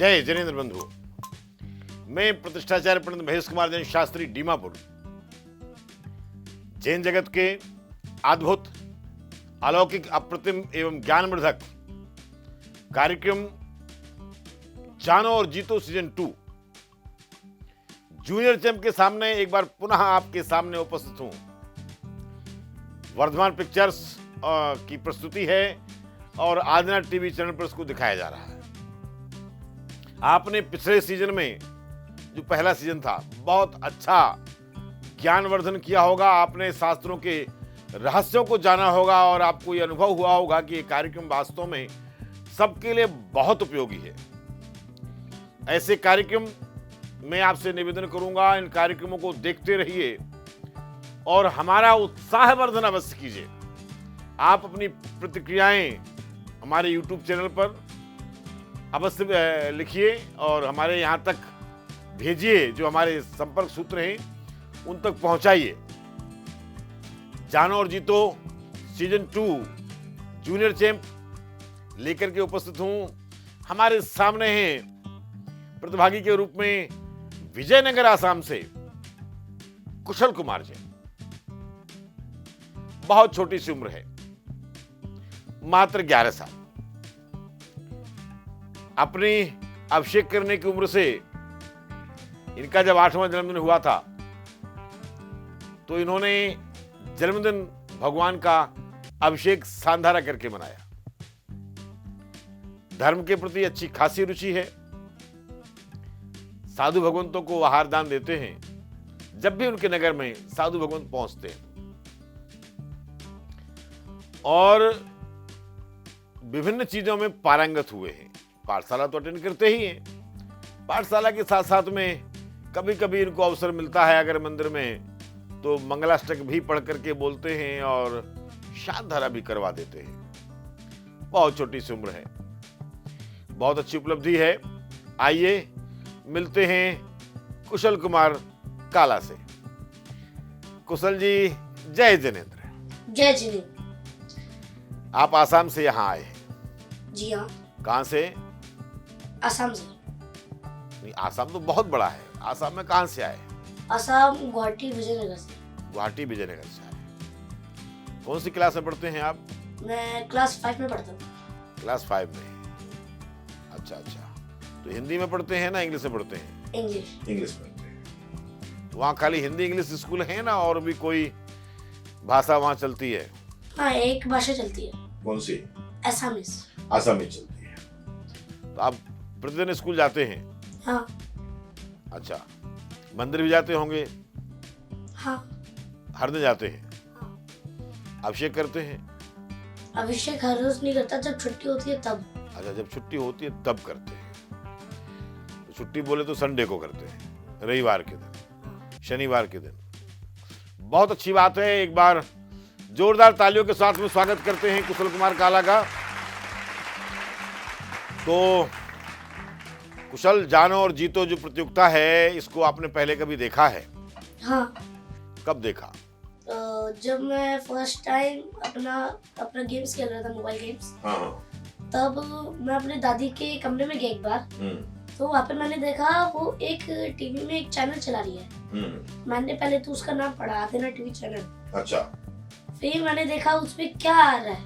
जय जनेन्द्र बंधु। मैं प्रतिष्ठाचार्य पंडित महेश कुमार जैन शास्त्री डीमापुर जैन जगत के अद्भुत अलौकिक अप्रतिम एवं ज्ञानवर्धक कार्यक्रम जानो और जीतो सीजन 2 जूनियर चैंप के सामने एक बार पुनः आपके सामने उपस्थित हूं। वर्धमान पिक्चर्स की प्रस्तुति है और आदिना टीवी चैनल पर इसको दिखाया जा रहा है। आपने पिछले सीजन में जो पहला सीजन था बहुत अच्छा ज्ञानवर्धन किया होगा, आपने शास्त्रों के रहस्यों को जाना होगा और आपको ये अनुभव हुआ होगा कि ये कार्यक्रम वास्तव में सबके लिए बहुत उपयोगी है। ऐसे कार्यक्रम मैं आपसे निवेदन करूंगा, इन कार्यक्रमों को देखते रहिए और हमारा उत्साहवर्धन अवश्य कीजिए। आप अपनी प्रतिक्रियाएं हमारे YouTube चैनल पर अवश्य लिखिए और हमारे यहाँ तक भेजिए, जो हमारे संपर्क सूत्र हैं उन तक पहुंचाइए। जानो और जीतो सीजन 2 जूनियर चैंप लेकर के उपस्थित हूं। हमारे सामने हैं प्रतिभागी के रूप में विजयनगर आसाम से कुशल कुमार जी। बहुत छोटी सी उम्र है, मात्र 11 साल। अपनी अभिषेक करने की उम्र से इनका जब 8वां जन्मदिन हुआ था तो इन्होंने जन्मदिन भगवान का अभिषेक सांधारा करके मनाया। धर्म के प्रति अच्छी खासी रुचि है। साधु भगवंतों को आहार दान देते हैं। जब भी उनके नगर में साधु भगवंत पहुंचते हैं और विभिन्न चीजों में पारंगत हुए हैं। पाठशाला तो अटेंड करते ही हैं। पाठशाला के साथ साथ में कभी कभी इनको अवसर मिलता है अगर मंदिर में तो मंगलाष्टक भी पढ़ करके बोलते हैं और शांतधारा भी करवा देते हैं। बहुत छोटी सी उम्र है, बहुत अच्छी उपलब्धि है। आइए मिलते हैं कुशल कुमार काला से। कुशल जी, जय जिनेन्द्र। जय जिनेन्द्र। आप आसाम से यहाँ आए हैं? जी हाँ। कहाँ से? असम से। नहीं, आसाम तो बहुत बड़ा है। आसाम में कहाँ से आए? असम गुवाहाटी विजयनगर से। गुवाहाटी विजयनगर से आए। कौन सी क्लास में पढ़ते हैं आप? मैं क्लास 5 में पढ़ता हूँ। क्लास 5 में। अच्छा अच्छा। तो हिंदी में पढ़ते हैं ना इंग्लिश में पढ़ते हैं? इंग्लिश पढ़ते हैं। तो वहाँ खाली हिंदी इंग्लिश स्कूल है ना और भी कोई भाषा वहाँ चलती है? हाँ, एक भाषा चलती है। कौन सी? असमीज। असमीज चलती है। तो आप प्रतिदिन स्कूल जाते हैं? हाँ। अच्छा, मंदिर भी जाते होंगे? हाँ। हर दिन जाते हैं? हाँ। अभिषेक करते हैं? अभिषेक हर रोज नहीं करता, जब छुट्टी होती है तब। अच्छा, जब छुट्टी होती है तब करते हैं। तो छुट्टी बोले तो संडे को करते हैं, रविवार के दिन, शनिवार के दिन। बहुत अच्छी बात है। एक बार जोरदार तालियों के साथ में स्वागत करते हैं कुशल कुमार काला का। तो कुशल, जानो और जीतो जो प्रतियोगिता है इसको आपने पहले कभी देखा है? हाँ। कब देखा? जब मैं फर्स्ट टाइम अपना गेम्स खेल रहा था, मोबाइल गेम्स। हाँ। तब मैं अपने दादी के कमरे में गया एक बार। तो वहाँ पे मैंने देखा वो एक टीवी में एक चैनल चला रही है। मैंने पहले तो उसका नाम पढ़ा, आदिना टीवी चैनल। अच्छा। फिर मैंने देखा उसपे क्या आ रहा है।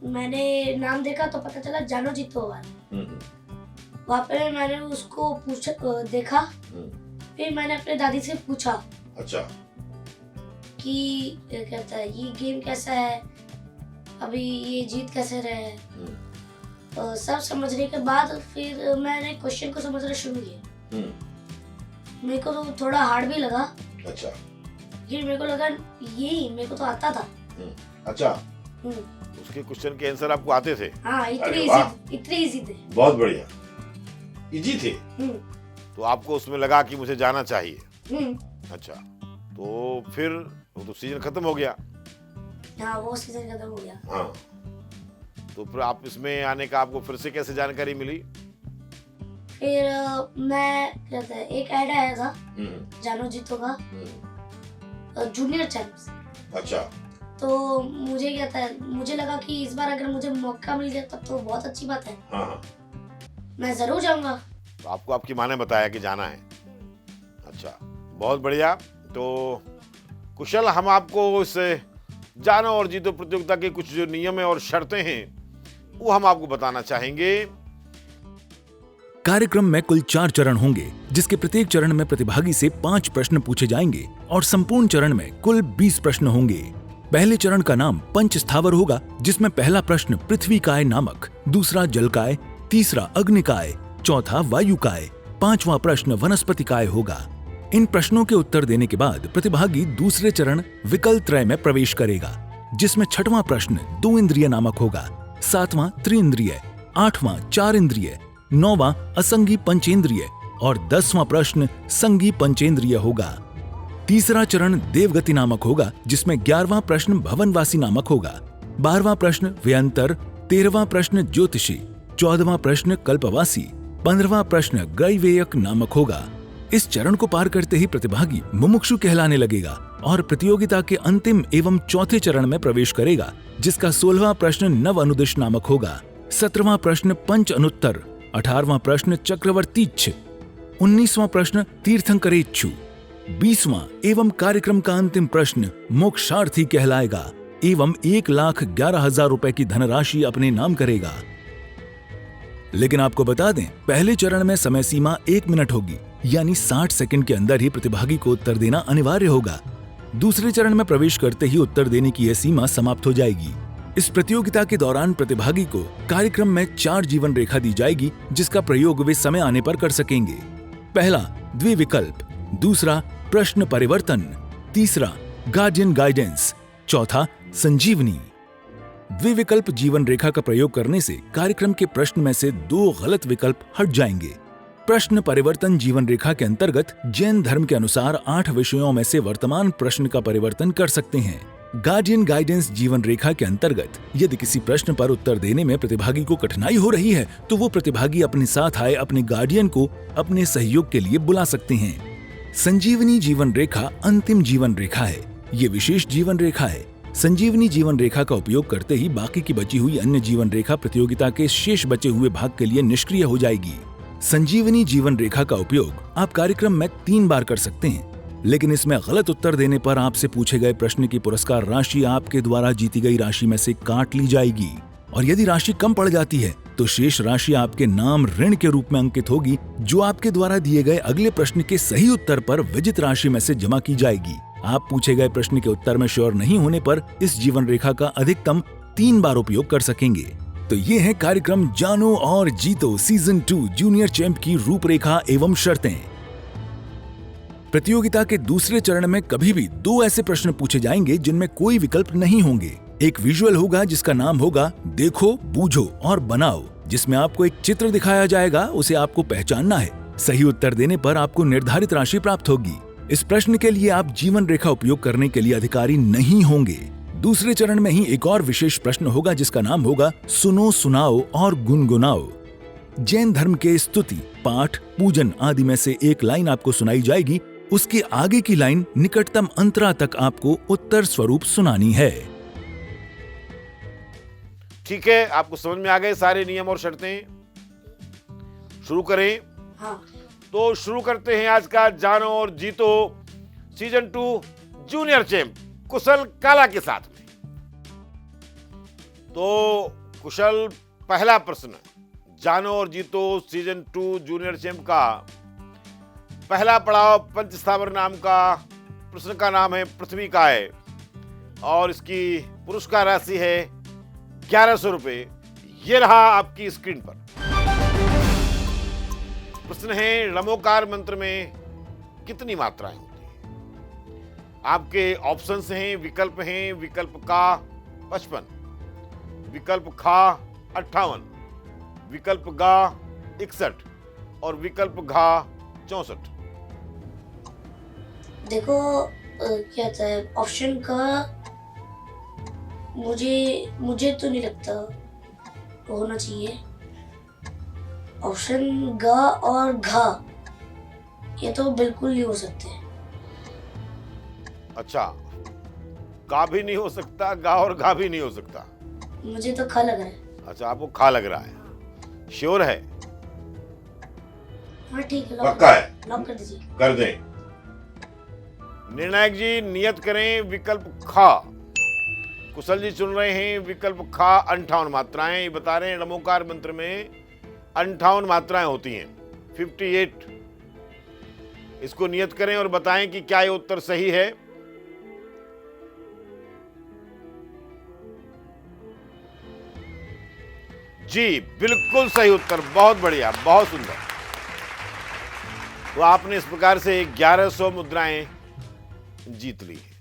मैंने नाम देखा तो पता चला जानो जीतो आ रहा है। वहाँ पे मैंने उसको देखा। फिर मैंने अपने दादी से पूछा। अच्छा। कि कहता है ये गेम कैसा है, अभी ये जीत कैसे रहे। सब समझने के बाद फिर मैंने क्वेश्चन को समझना शुरू किया। मेरे को तो थोड़ा हार्ड भी लगा। अच्छा। फिर मेरे को लगा यही मेरे को तो आता था। अच्छा। उसके क्वेश्चन के आंसर आपको आते थे? हाँ, इतने इजी थे। बहुत बढ़िया, इजी थे। तो आपको उसमें लगा कि मुझे जाना चाहिए। अच्छा, तो फिर वो तो सीजन खत्म हो गया। हाँ, वो सीजन खत्म हो गया। हाँ। तो फिर आप इसमें आने का आपको फिर से कैसे जानकारी मिली? फिर मैं कहता है एक ऐड आया था जानो जीतो का, जूनियर चैंप्स। अच्छा। तो मुझे लगा कि इस बार अगर मुझे मौका मिल गया तब तो बहुत अच्छी बात है। हाँ। मैं जरूर जाऊंगा। तो आपको आपकी माँ ने बताया कि जाना है। अच्छा, बहुत बढ़िया। तो कुशल, हम आपको इस जानो और जीतो प्रतियोगिता के कुछ जो नियम है और शर्तें हैं वो हम आपको बताना चाहेंगे। कार्यक्रम में कुल 4 चरण होंगे, जिसके प्रत्येक चरण में प्रतिभागी से 5 प्रश्न पूछे जाएंगे और संपूर्ण चरण में कुल 20 प्रश्न होंगे। पहले चरण का नाम पंच स्थावर होगा, जिसमें पहला प्रश्न पृथ्वी काय नामक, दूसरा जल काय, तीसरा अग्नि काय, चौथा वायु काय, पांचवा प्रश्न वनस्पति काय होगा। इन प्रश्नों के उत्तर देने के बाद प्रतिभागी दूसरे चरण विकल्प त्रय में प्रवेश करेगा, जिसमें छठवां प्रश्न 2 इंद्रिय नामक होगा, सातवां त्रिइंद्रिय, आठवां 4 इंद्रिय, नौवां असंगी पंचेंद्रिय और 10वां प्रश्न संगी पंचेंद्रिय होगा। तीसरा चरण देवगति नामक होगा, जिसमें 11वां प्रश्न भवनवासी नामक होगा, 12वां प्रश्न व्यंतर, 13वां प्रश्न ज्योतिषी, 14वां प्रश्न कल्पवासी, 15वां प्रश्न ग्रैवेयक नामक होगा। इस चरण को पार करते ही प्रतिभागी मुमुक्षु कहलाने लगेगा और प्रतियोगिता के अंतिम एवं चौथे चरण में प्रवेश करेगा, जिसका 16वां प्रश्न नव अनुदिश नामक होगा, 17वां प्रश्न पंच अनुत्तर, 18वां प्रश्न चक्रवर्तीच्छ, 19वां प्रश्न तीर्थंकरेच्छु, 20वां एवं कार्यक्रम का अंतिम प्रश्न मोक्षार्थी कहलाएगा एवं 1,11,000 रुपए की धनराशि अपने नाम करेगा। लेकिन आपको बता दें, पहले चरण में समय सीमा 1 मिनट होगी, यानी 60 सेकंड के अंदर ही प्रतिभागी को उत्तर देना अनिवार्य होगा। दूसरे चरण में प्रवेश करते ही उत्तर देने की यह सीमा समाप्त हो जाएगी। इस प्रतियोगिता के दौरान प्रतिभागी को कार्यक्रम में 4 जीवन रेखा दी जाएगी, जिसका प्रयोग वे समय आने पर कर सकेंगे। पहला द्विविकल्प, दूसरा प्रश्न परिवर्तन, तीसरा गार्डियन गाइडेंस, चौथा संजीवनी। द्विविकल्प जीवन रेखा का प्रयोग करने से कार्यक्रम के प्रश्न में से 2 गलत विकल्प हट जाएंगे। प्रश्न परिवर्तन जीवन रेखा के अंतर्गत जैन धर्म के अनुसार 8 विषयों में से वर्तमान प्रश्न का परिवर्तन कर सकते हैं। गार्डियन गाइडेंस जीवन रेखा के अंतर्गत यदि किसी प्रश्न पर उत्तर देने में प्रतिभागी को कठिनाई हो रही है, तो वो प्रतिभागी अपने साथ आए अपने गार्डियन को अपने सहयोग के लिए बुला सकते हैं। संजीवनी जीवन रेखा अंतिम जीवन रेखा है। ये विशेष जीवन रेखा है। संजीवनी जीवन रेखा का उपयोग करते ही बाकी की बची हुई अन्य जीवन रेखा प्रतियोगिता के शेष बचे हुए भाग के लिए निष्क्रिय हो जाएगी। संजीवनी जीवन रेखा का उपयोग आप कार्यक्रम में 3 बार कर सकते हैं, लेकिन इसमें गलत उत्तर देने पर आपसे पूछे गए प्रश्न की पुरस्कार राशि आपके द्वारा जीती गई राशि में से काट ली जाएगी और यदि राशि कम पड़ जाती है तो शेष राशि आपके नाम ऋण के रूप में अंकित होगी, जो आपके द्वारा दिए गए अगले प्रश्न के सही उत्तर पर विजित राशि में से जमा की जाएगी। आप पूछे गए प्रश्न के उत्तर में श्योर नहीं होने पर इस जीवन रेखा का अधिकतम 3 बार उपयोग कर सकेंगे। तो ये है कार्यक्रम जानो और जीतो सीजन 2 जूनियर चैंप की रूपरेखा एवं शर्तें। प्रतियोगिता के दूसरे चरण में कभी भी 2 ऐसे प्रश्न पूछे जाएंगे जिनमें कोई विकल्प नहीं होंगे। एक विजुअल होगा जिसका नाम होगा देखो, बूझो और बनाओ, जिसमें आपको एक चित्र दिखाया जाएगा, उसे आपको पहचानना है। सही उत्तर देने पर आपको निर्धारित राशि प्राप्त होगी। इस प्रश्न के लिए आप जीवन रेखा उपयोग करने के लिए अधिकारी नहीं होंगे। दूसरे चरण में ही एक और विशेष प्रश्न होगा जिसका नाम होगा सुनो, सुनाओ और गुनगुनाओ। जैन धर्म के स्तुति, पाठ, पूजन आदि में से एक लाइन आपको सुनाई जाएगी, उसके आगे की लाइन निकटतम अंतरा तक आपको उत्तर स्वरूप सुनानी है। ठीक है, आपको समझ में आ गए सारे नियम और शर्तें? शुरू करें? हाँ। तो शुरू करते हैं आज का जानो और जीतो सीजन 2 जूनियर चैंप कुशल काला के साथ में। तो कुशल, पहला प्रश्न जानो और जीतो सीजन 2 जूनियर चैंप का पहला पड़ाव पंचस्थावर नाम का प्रश्न का नाम है पृथ्वी काय और इसकी पुरस्कार राशि है 1100 रुपए। ये रहा आपकी स्क्रीन पर। प्रश्न है लमोकार मंत्र में कितनी मात्राएं होती हैं? आपके ऑप्शंस हैं, विकल्प हैं, विकल्प का 55, विकल्प खा 58, विकल्प गा 61 और विकल्प घा 64। देखो क्या था ऑप्शन का, मुझे तो नहीं लगता वो होना चाहिए। ऑप्शन ग और घ ये तो बिल्कुल नहीं हो सकते। अच्छा, का भी नहीं हो सकता, गा और घा भी नहीं हो सकता। मुझे तो ख लग रहा है। अच्छा, आपको खा लग रहा है। श्योर है? हाँ ठीक है, पक्का है? लॉक कर दीजिए। कर दें। निर्णायक जी नियत करें विकल्प खा। कुशल जी चुन रहे हैं विकल्प खा। 58 मात्राएं। ये बता रहे हैं नमोकार मंत्र में 58 मात्राएं होती हैं, 58। इसको नियत करें और बताएं कि क्या ये उत्तर सही है। जी बिल्कुल सही उत्तर, बहुत बढ़िया, बहुत सुंदर। तो आपने इस प्रकार से 1100 मुद्राएं जीत ली है।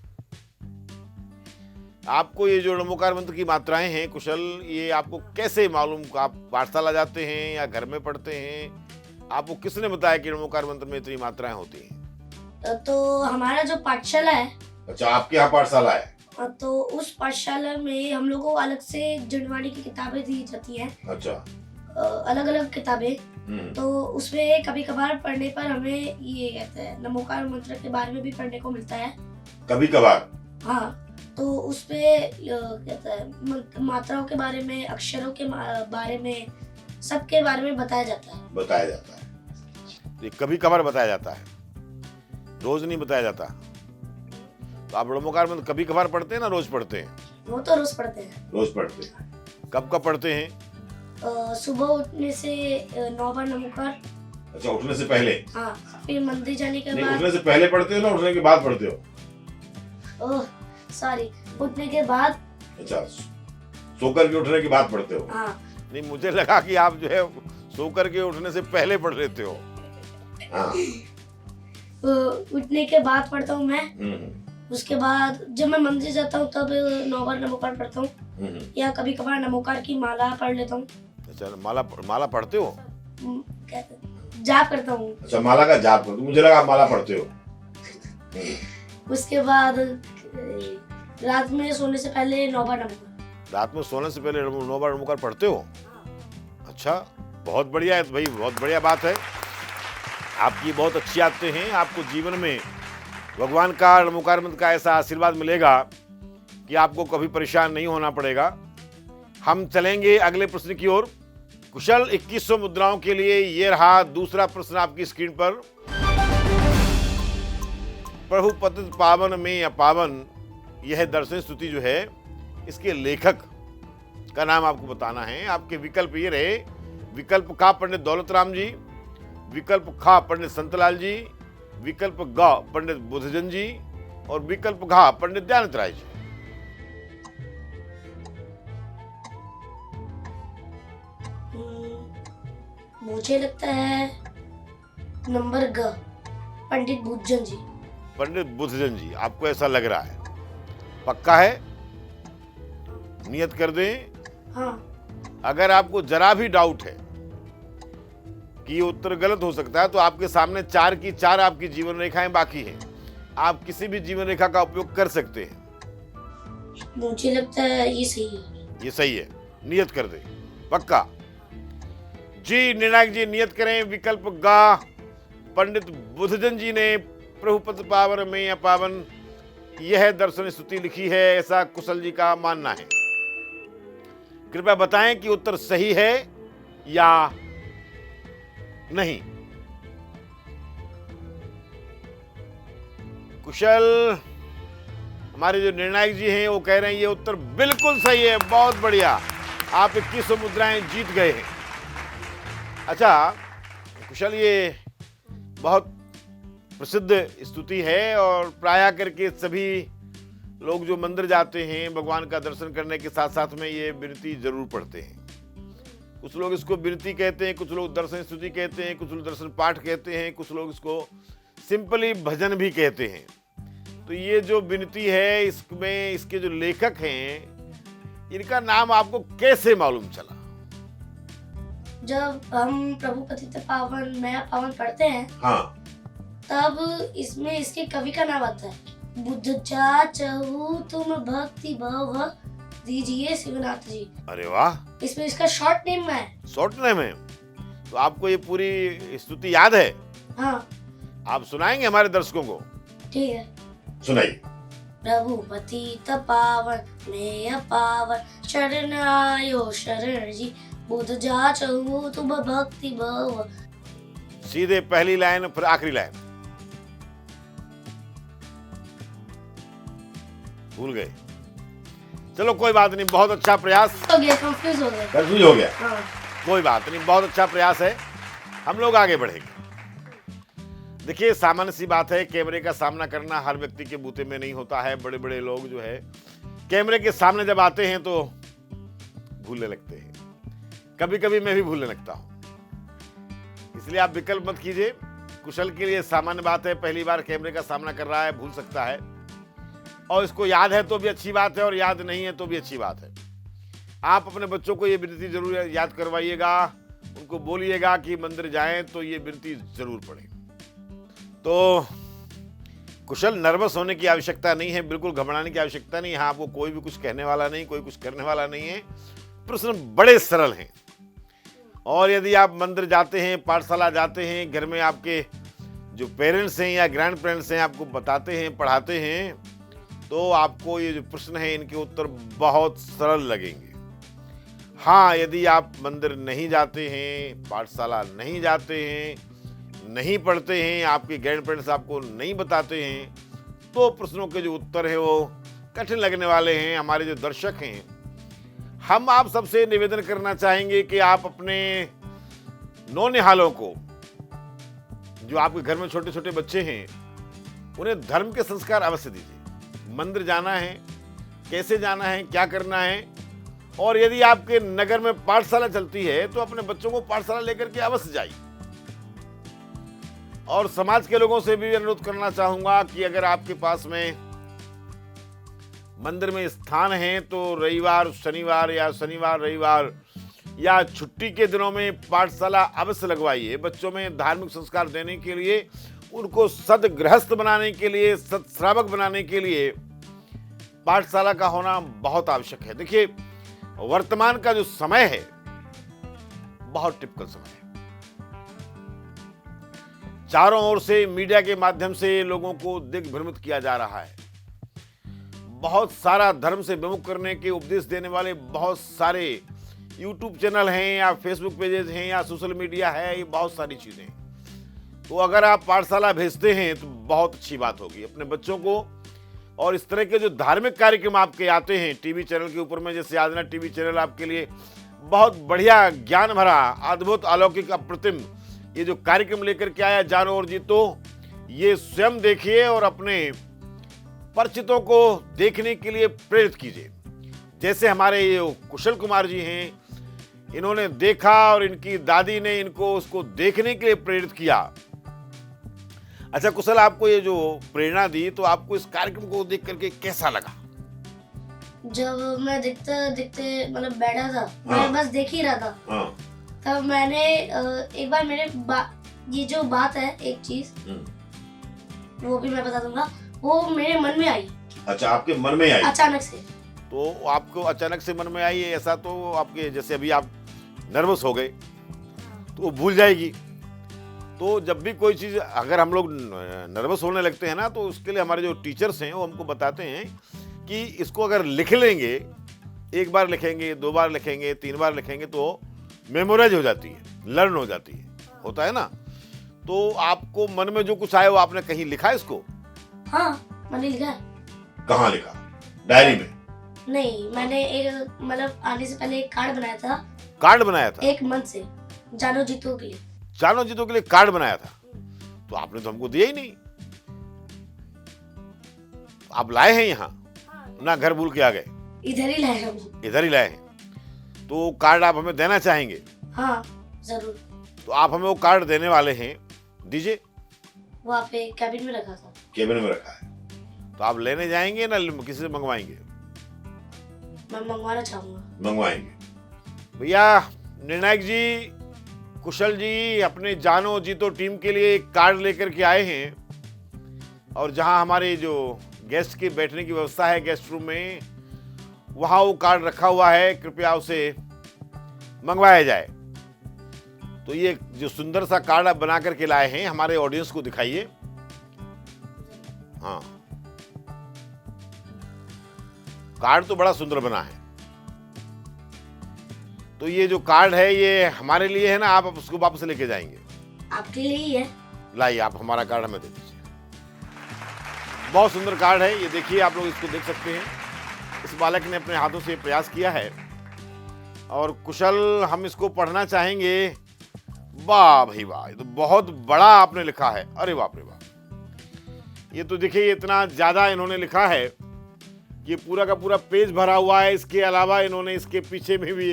आपको ये जो नमोकार मंत्र की मात्राएं हैं कुशल, ये आपको कैसे मालूम? आप पाठशाला जाते हैं या घर में पढ़ते हैं? आपको किसने बताया कि नमोकार मंत्र में इतनी मात्राएं होती हैं? तो हमारा जो पाठशाला है, अच्छा, आपके यहाँ पाठशाला है? तो उस पाठशाला में हम लोगों को अलग से जड़वाणी की किताबें दी जाती हैं। अच्छा। अलग अलग किताबें। तो उसमें कभी कभार पढ़ने पर हमें ये कहते हैं नमोकार मंत्र के बारे में भी पढ़ने को मिलता है। कभी कभार? हाँ, तो उसपे कहते हैं मात्राओं के बारे में, अक्षरों के बारे में, सबके बारे में बताया जाता है। बताया जाता है। कभी कभार बताया जाता है, रोज नहीं बताया जाता। तो आप नमोकार मंत्र कभी कभार पढ़ते हैं ना रोज पढ़ते हैं? वो तो रोज पढ़ते हैं। रोज पढ़ते हैं। कब कब पढ़ते हैं? सुबह उठने से 9 बार नमोकार। अच्छा, उठने से पहले? हाँ, फिर मंदिर जाने के नहीं, बाद। उठने से पहले पढ़ते हो ना उठने के बाद पढ़ते हो? ओह सॉरी, उठने के बाद। अच्छा, सोकर के उठने के बाद पढ़ते हो? हाँ। नहीं, मुझे लगा कि आप जो है सोकर के उठने से पहले पढ़ लेते हो। हाँ। उठने के बाद पढ़ता हूँ मैं। उसके बाद जब मैं मंदिर जाता हूँ तब 9 बार नमोकार पढ़ता हूँ, या कभी कभार नमोकार की माला पढ़ लेता हूँ। अच्छा, माला पढ़ते हो? जाप करता हूँ। अच्छा, माला का जाप करते हो? मुझे लगा आप माला पढ़ते हो। उसके बाद रात में सोने से पहले 9 बार नमोकार। रात में सोने से पहले 9 बार नमोकार पढ़ते हो? अच्छा, बहुत बढ़िया है भाई, बहुत बढ़िया बात है। आपकी बहुत अच्छी आदतें हैं। आपको जीवन में भगवान का नमोकार मंत्र का ऐसा आशीर्वाद मिलेगा कि आपको कभी परेशान नहीं होना पड़ेगा। हम चलेंगे अगले प्रश्न की ओर। कुशल, 2100 मुद्राओं के लिए ये रहा दूसरा प्रश्न आपकी स्क्रीन पर। प्रभु पतित पावन में या पावन, यह दर्शन स्तुति जो है, इसके लेखक का नाम आपको बताना है। आपके विकल्प ये रहे, विकल्प का पंडित दौलत राम जी, विकल्प खा पंडित संतलाल जी, विकल्प ग पंडित बुद्धजन जी, और विकल्प घा पंडित दयानंद राय जी। मुझे लगता है नंबर ग, पंडित बुद्धजन जी। पंडित बुद्धजन जी, आपको ऐसा लग रहा है? पक्का है? नियत कर दें। हाँ। अगर आपको जरा भी डाउट है कि ये उत्तर गलत हो सकता है, तो आपके सामने 4 की 4 आपकी जीवन रेखाएं बाकी हैं। आप किसी भी जीवन रेखा का उपयोग कर सकते हैं। मुझे लगता है ये सही है। ये सही है, नियत कर दे। पक्का? जी निर्णायक जी नियत करें विकल्प गा। पंडित बुद्धजन जी ने प्रभु पद पावन में या पावन यह दर्शन स्तुति लिखी है, ऐसा कुशल जी का मानना है। कृपया बताएं कि उत्तर सही है या नहीं। कुशल, हमारे जो निर्णायक जी हैं वो कह रहे हैं ये उत्तर बिल्कुल सही है। बहुत बढ़िया, आप 2100 मुद्राएं जीत गए हैं। अच्छा कुशल, ये बहुत प्रसिद्ध स्तुति है और प्रायः करके सभी लोग जो मंदिर जाते हैं भगवान का दर्शन करने के साथ साथ में ये विनती जरूर पढ़ते हैं। कुछ लोग इसको विनती कहते हैं, कुछ लोग दर्शन स्तुति कहते हैं, कुछ लोग दर्शन पाठ कहते हैं, कुछ लोग इसको सिंपली भजन भी कहते हैं। तो ये जो विनती है, इसमें इसके जो लेखक हैं, इनका नाम आपको कैसे मालूम चला? जब हम प्रभु पतित पावन नया पावन पढ़ते हैं, हाँ, तब इसमें इसके कवि का नाम आता है। बुद्ध चाचहु तुम भक्ति भव दीजिए शिवनाथ जी। अरे वाह, इसमें इसका शॉर्ट नेम है। शॉर्ट नेम है? तो आपको ये पूरी स्तुति याद है? हाँ। आप सुनाएंगे हमारे दर्शकों को? ठीक है, सुनाइए। प्रभु पतित पावन में पावन शरण आयो शरण जी, बुद्ध जाचहु तुम भक्ति भव। सीधे पहली लाइन फिर आखिरी लाइन। भूल गए। चलो कोई बात नहीं, बहुत अच्छा प्रयास। हो गया, कंफ्यूज हो गया। कंफ्यूज हो गया, हाँ। कोई बात नहीं, बहुत अच्छा प्रयास है, हम लोग आगे बढ़ेंगे। देखिए, सामान्य सी बात है, कैमरे का सामना करना हर व्यक्ति के बूते में नहीं होता है। बड़े बड़े लोग जो है कैमरे के सामने जब आते हैं तो भूलने लगते हैं। कभी कभी मैं भी भूलने लगता हूं, इसलिए आप विकल्प मत कीजिए। कुशल के लिए सामान्य बात है, पहली बार कैमरे का सामना कर रहा है, भूल सकता है, और इसको याद है तो भी अच्छी बात है और याद नहीं है तो भी अच्छी बात है। आप अपने बच्चों को ये विनती जरूर याद करवाइएगा, उनको बोलिएगा कि मंदिर जाएं तो ये विनती जरूर पढ़ें। तो कुशल, नर्वस होने की आवश्यकता नहीं है, बिल्कुल घबराने की आवश्यकता नहीं है। हाँ, आपको कोई भी कुछ कहने वाला नहीं, कोई कुछ करने वाला नहीं है। प्रश्न बड़े सरल हैं, और यदि आप मंदिर जाते हैं, पाठशाला जाते हैं, घर में आपके जो पेरेंट्स हैं या ग्रैंड पेरेंट्स हैं आपको बताते हैं, पढ़ाते हैं, तो आपको ये जो प्रश्न है इनके उत्तर बहुत सरल लगेंगे। हाँ, यदि आप मंदिर नहीं जाते हैं, पाठशाला नहीं जाते हैं, नहीं पढ़ते हैं, आपके ग्रैंड पेरेंट्स आपको नहीं बताते हैं, तो प्रश्नों के जो उत्तर है वो कठिन लगने वाले हैं। हमारे जो दर्शक हैं, हम आप सबसे निवेदन करना चाहेंगे कि आप अपने नौनिहालों को, जो आपके घर में छोटे छोटे बच्चे हैं, उन्हें धर्म के संस्कार अवश्य दीजिए। मंदिर जाना है, कैसे जाना है, क्या करना है, और यदि आपके नगर में पाठशाला चलती है तो अपने बच्चों को पाठशाला लेकर के अवश्य जाइए। और समाज के लोगों से भी अनुरोध करना चाहूंगा कि अगर आपके पास में मंदिर में स्थान है तो रविवार शनिवार या शनिवार रविवार या छुट्टी के दिनों में पाठशाला अवश्य लगवाइए। बच्चों में धार्मिक संस्कार देने के लिए, उनको सदगृहस्थ बनाने के लिए, सत्श्रावक बनाने के लिए पाठशाला का होना बहुत आवश्यक है। देखिए, वर्तमान का जो समय है बहुत टिपिकल समय है। चारों ओर से मीडिया के माध्यम से लोगों को दिग्भ्रमित किया जा रहा है। बहुत सारा धर्म से विमुख करने के उपदेश देने वाले बहुत सारे YouTube चैनल हैं या फेसबुक पेजेस हैं या सोशल मीडिया है, ये बहुत सारी चीजें हैं। तो अगर आप पाठशाला भेजते हैं तो बहुत अच्छी बात होगी अपने बच्चों को। और इस तरह के जो धार्मिक कार्यक्रम आपके आते हैं टीवी चैनल के ऊपर में, जैसे आजना टीवी चैनल आपके लिए बहुत बढ़िया, ज्ञान भरा, अद्भुत, अलौकिक, अप्रतिम ये जो कार्यक्रम लेकर के आया जानो और जीतो, ये स्वयं देखिए और अपने परिचितों को देखने के लिए प्रेरित कीजिए। जैसे हमारे ये कुशल कुमार जी हैं, इन्होंने देखा और इनकी दादी ने इनको उसको देखने के लिए प्रेरित किया। अच्छा कुशल, आपको ये जो प्रेरणा दी, तो आपको इस कार्यक्रम को देख करके कैसा लगा? जब मैं देखते देखते मतलब बैठा था, हाँ। मैं बस देख ही रहा था। हाँ। तब मैंने एक बार ये जो बात है, एक चीज वो भी मैं बता दूंगा, वो मेरे मन में आई। अच्छा, आपके मन में आई अचानक से? तो आपको अचानक से मन में आई है, ऐसा तो आपके जैसे अभी आप नर्वस हो गए तो वो भूल जाएगी। तो जब भी कोई चीज़ अगर हम लोग नर्वस होने लगते हैं ना, तो उसके लिए हमारे जो टीचर्स हैं वो हमको बताते हैं कि इसको अगर लिख लेंगे, एक बार लिखेंगे, 2 बार लिखेंगे, 3 बार लिखेंगे तो मेमोराइज हो जाती है, लर्न हो जाती है, होता है ना। तो आपको मन में जो कुछ आया वो आपने कहीं लिखा है इसको? हाँ, मैंने लिखा है। कहाँ लिखा? डायरी में? नहीं, मैंने एक मतलब आने से पहले एक कार्ड बनाया था। कार्ड बनाया था? एक मंथ से जानो जीतो के लिए। जानो जीतो के लिए कार्ड बनाया था? तो आपने तो हमको दिया ही नहीं। आप लाए हैं यहाँ? ना घर भूल के आ गए? इधर ही लाए हम। इधर ही लाए हैं। तो कार्ड आप हमें देना चाहेंगे? हाँ जरूर। तो आप हमें वो कार्ड देने वाले हैं, दीजिए। वहाँ पे कैबिन में रखा था। केबिन में रखा है। तो आप लेने जाएंगे ना किसी से मंगवाएंगे? मैं मंगवाना चाहूंगा। मंगवाएंगे। भैया निर्णायक जी, कुशल जी अपने जानो जीतो टीम के लिए एक कार्ड लेकर के आए हैं, और जहां हमारे जो गेस्ट की बैठने की व्यवस्था है गेस्ट रूम में, वहां वो कार्ड रखा हुआ है, कृपया उसे मंगवाया जाए। तो ये जो सुंदर सा कार्ड आप बना करके लाए हैं, हमारे ऑडियंस को दिखाइए। हाँ, कार्ड तो बड़ा सुंदर बना है। तो ये जो कार्ड है ये हमारे लिए है ना, आप उसको वापस लेके जाएंगे? आपके लिए ही है। लाइए आप हमारा कार्ड हमें दे दीजिए। बहुत सुंदर कार्ड है ये, देखिए आप लोग इसको देख सकते हैं। इस बालक ने अपने हाथों से प्रयास किया है और कुशल हम इसको पढ़ना चाहेंगे। वाह भाई वाह, ये तो बहुत बड़ा आपने लिखा है। अरे बाप रे बाप, ये तो देखिए इतना ज्यादा इन्होंने लिखा है, ये पूरा का पूरा पेज भरा हुआ है। इसके अलावा इन्होंने इसके पीछे में भी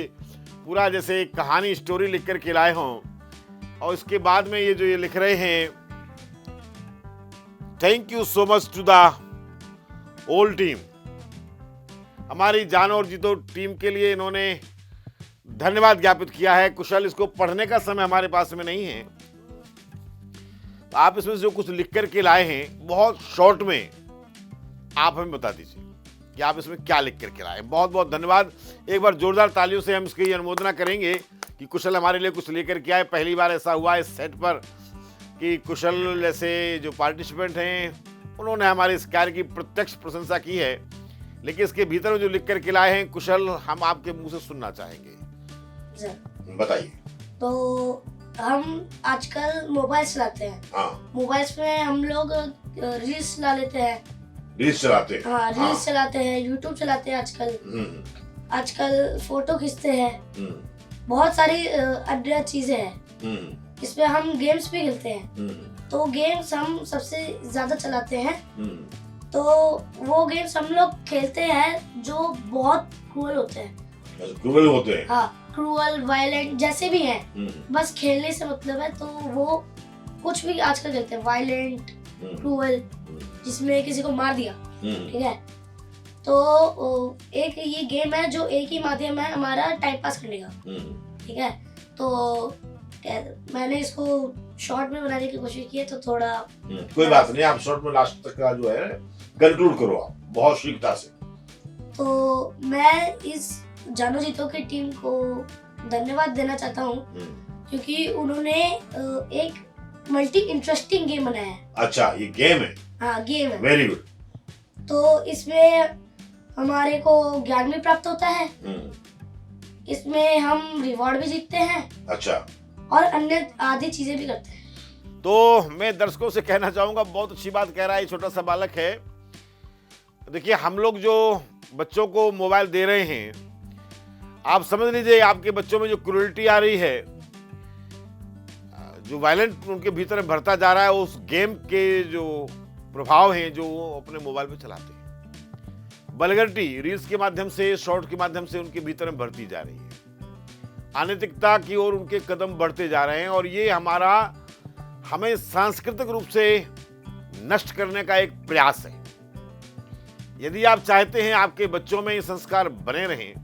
पूरा जैसे एक कहानी स्टोरी लिख कर के लाए हों। और इसके बाद में ये जो ये लिख रहे हैं, thank you so much to the whole team. हमारी जानो और जीतो टीम के लिए इन्होंने धन्यवाद ज्ञापित किया है। कुशल, इसको पढ़ने का समय हमारे पास में नहीं है, तो आप इसमें जो कुछ लिख कर के लाए हैं बहुत शॉर्ट में आप हमें बता दीजिए कि आप इसमें क्या लिख करके लाए। बहुत बहुत धन्यवाद। एक बार जोरदार तालियों से हम इसकी अनुमोदना करेंगे कि कुशल हमारे लिए कुछ लेकर के आए। पहली बार ऐसा हुआ इस सेट पर कि कुशल जैसे जो पार्टिसिपेंट हैं उन्होंने हमारे इस कार्य की प्रत्यक्ष प्रशंसा की है, लेकिन इसके भीतर जो लिख करके लाए हैं कुशल, हम आपके मुंह से सुनना चाहेंगे। बताइए। तो हम आजकल मोबाइल चलाते हैं। हाँ, मोबाइल्स में हम लोग रील्स चला लेते हैं। रील्स चलाते हैं। हाँ, रील्स चलाते हैं, यूट्यूब चलाते हैं आजकल। आजकल फोटो खींचते हैं, बहुत सारी अन्य चीजें हैं। इसमें हम गेम्स भी खेलते हैं। तो गेम्स हम सबसे ज्यादा चलाते हैं। तो वो गेम्स हम लोग खेलते हैं जो बहुत क्रूअल होते हैं। क्रूअल होते हैं? हाँ, क्रूअल, वायलेंट जैसे भी हैं, बस खेलने से मतलब है। तो वो कुछ भी आजकल खेलते हैं, वायलेंट, क्रूअल, जिसमें किसी को मार दिया, ठीक है। तो एक ये गेम है जो एक ही माध्यम है हमारा टाइम पास करने का, ठीक है। तो मैंने इसको शॉर्ट में बनाने की कोशिश की है, तो थोड़ा कोई बात नहीं, आप शॉर्ट में लास्ट तक का जो है कंक्लूड करो आप बहुत शीघ्रता से। तो मैं इस जानो जीतो की टीम को धन्यवाद देना चाहता हूँ, क्योंकि उन्होंने एक मल्टी इंटरेस्टिंग गेम बनाया है। अच्छा, ये गेम है? हाँ, गेम है। Very good. तो इसमें हमारे को ज्ञान भी प्राप्त होता है, इसमें हम रिवॉर्ड भी जीतते हैं। अच्छा। और अन्य आदि चीजें भी करते हैं। तो मैं दर्शकों से कहना चाहूंगा, बहुत अच्छी बात कह रहा है, छोटा सा बालक है। देखिए, हम लोग जो बच्चों को मोबाइल दे रहे हैं, आप समझ लीजिए आपके बच्चों में जो क्रूरल्टी आ रही है, जो वायलेंट उनके भीतर भरता जा रहा है, उस गेम के जो प्रभाव हैं जो वो अपने मोबाइल पे चलाते हैं। वल्गैरिटी रील्स के माध्यम से, शॉर्ट के माध्यम से उनके भीतर में बढ़ती जा रही है। अनैतिकता की ओर उनके कदम बढ़ते जा रहे हैं और ये हमें सांस्कृतिक रूप से नष्ट करने का एक प्रयास है। यदि आप चाहते हैं आपके बच्चों में ये संस्कार बने रहें,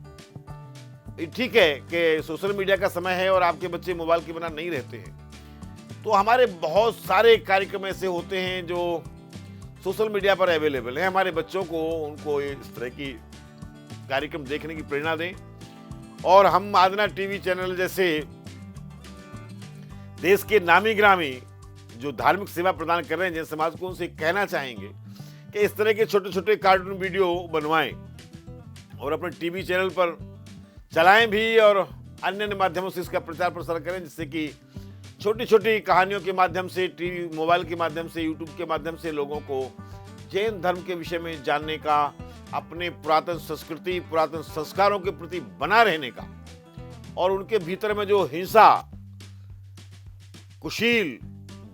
ठीक है कि सोशल मीडिया का समय है और आपके बच्चे मोबाइल के बिना नहीं रहते हैं, तो हमारे बहुत सारे कार्यक्रम ऐसे होते हैं जो सोशल मीडिया पर अवेलेबल हैं। हमारे बच्चों को उनको इस तरह की कार्यक्रम देखने की प्रेरणा दें। और हम आदना टीवी चैनल जैसे देश के नामी ग्रामी जो धार्मिक सेवा प्रदान कर रहे हैं जन समाज को, उनसे कहना चाहेंगे कि इस तरह के छोटे छोटे कार्टून वीडियो बनवाएं और अपने टीवी चैनल पर चलाएं भी और अन्य माध्यमों से इसका प्रचार प्रसार करें, जिससे कि छोटी छोटी कहानियों के माध्यम से, टीवी, मोबाइल के माध्यम से, यूट्यूब के माध्यम से लोगों को जैन धर्म के विषय में जानने का, अपने पुरातन संस्कृति, पुरातन संस्कारों के प्रति बना रहने का, और उनके भीतर में जो हिंसा, कुशील,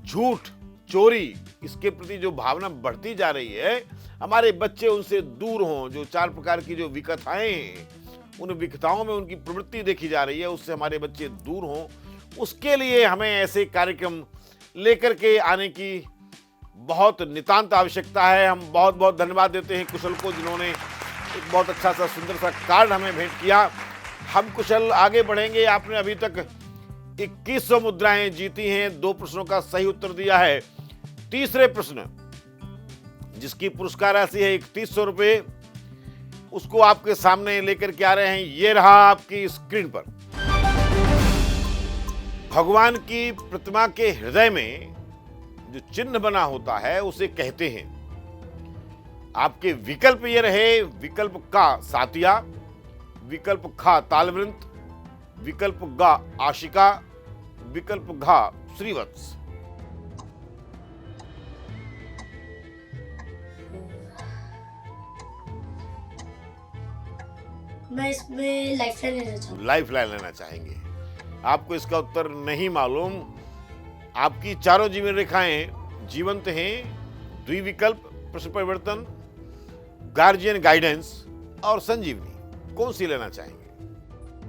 झूठ, चोरी, इसके प्रति जो भावना बढ़ती जा रही है, हमारे बच्चे उनसे दूर हों। जो 4 प्रकार की जो विकथाएं हैं, उन विकथाओं में उनकी प्रवृत्ति देखी जा रही है, उससे हमारे बच्चे दूर हों। उसके लिए हमें ऐसे कार्यक्रम लेकर के आने की बहुत नितांत आवश्यकता है। हम बहुत बहुत धन्यवाद देते हैं कुशल को, जिन्होंने एक बहुत अच्छा सा सुंदर सा कार्ड हमें भेंट किया। हम कुशल आगे बढ़ेंगे। आपने अभी तक 2100 मुद्राएं जीती हैं, 2 प्रश्नों का सही उत्तर दिया है। तीसरे प्रश्न जिसकी पुरस्कार राशि है 3100 रुपये, उसको आपके सामने लेकर के आ रहे हैं। ये रहा आपकी स्क्रीन पर। भगवान की प्रतिमा के हृदय में जो चिन्ह बना होता है उसे कहते हैं। आपके विकल्प ये रहे, विकल्प का सातिया, विकल्प खा तालवृंत, विकल्प गा आशिका, विकल्प घा श्रीवत्स। मैं इसमें लाइफ लाइन लेना चाहूँगा। लाइफ लाइन लेना चाहेंगे। आपको इसका उत्तर नहीं मालूम। आपकी चारों जीवन रेखाएं जीवंत हैं। द्विविकल्प, प्रश्न परिवर्तन, गार्जियन गाइडेंस और संजीवनी। कौन सी लेना चाहेंगे?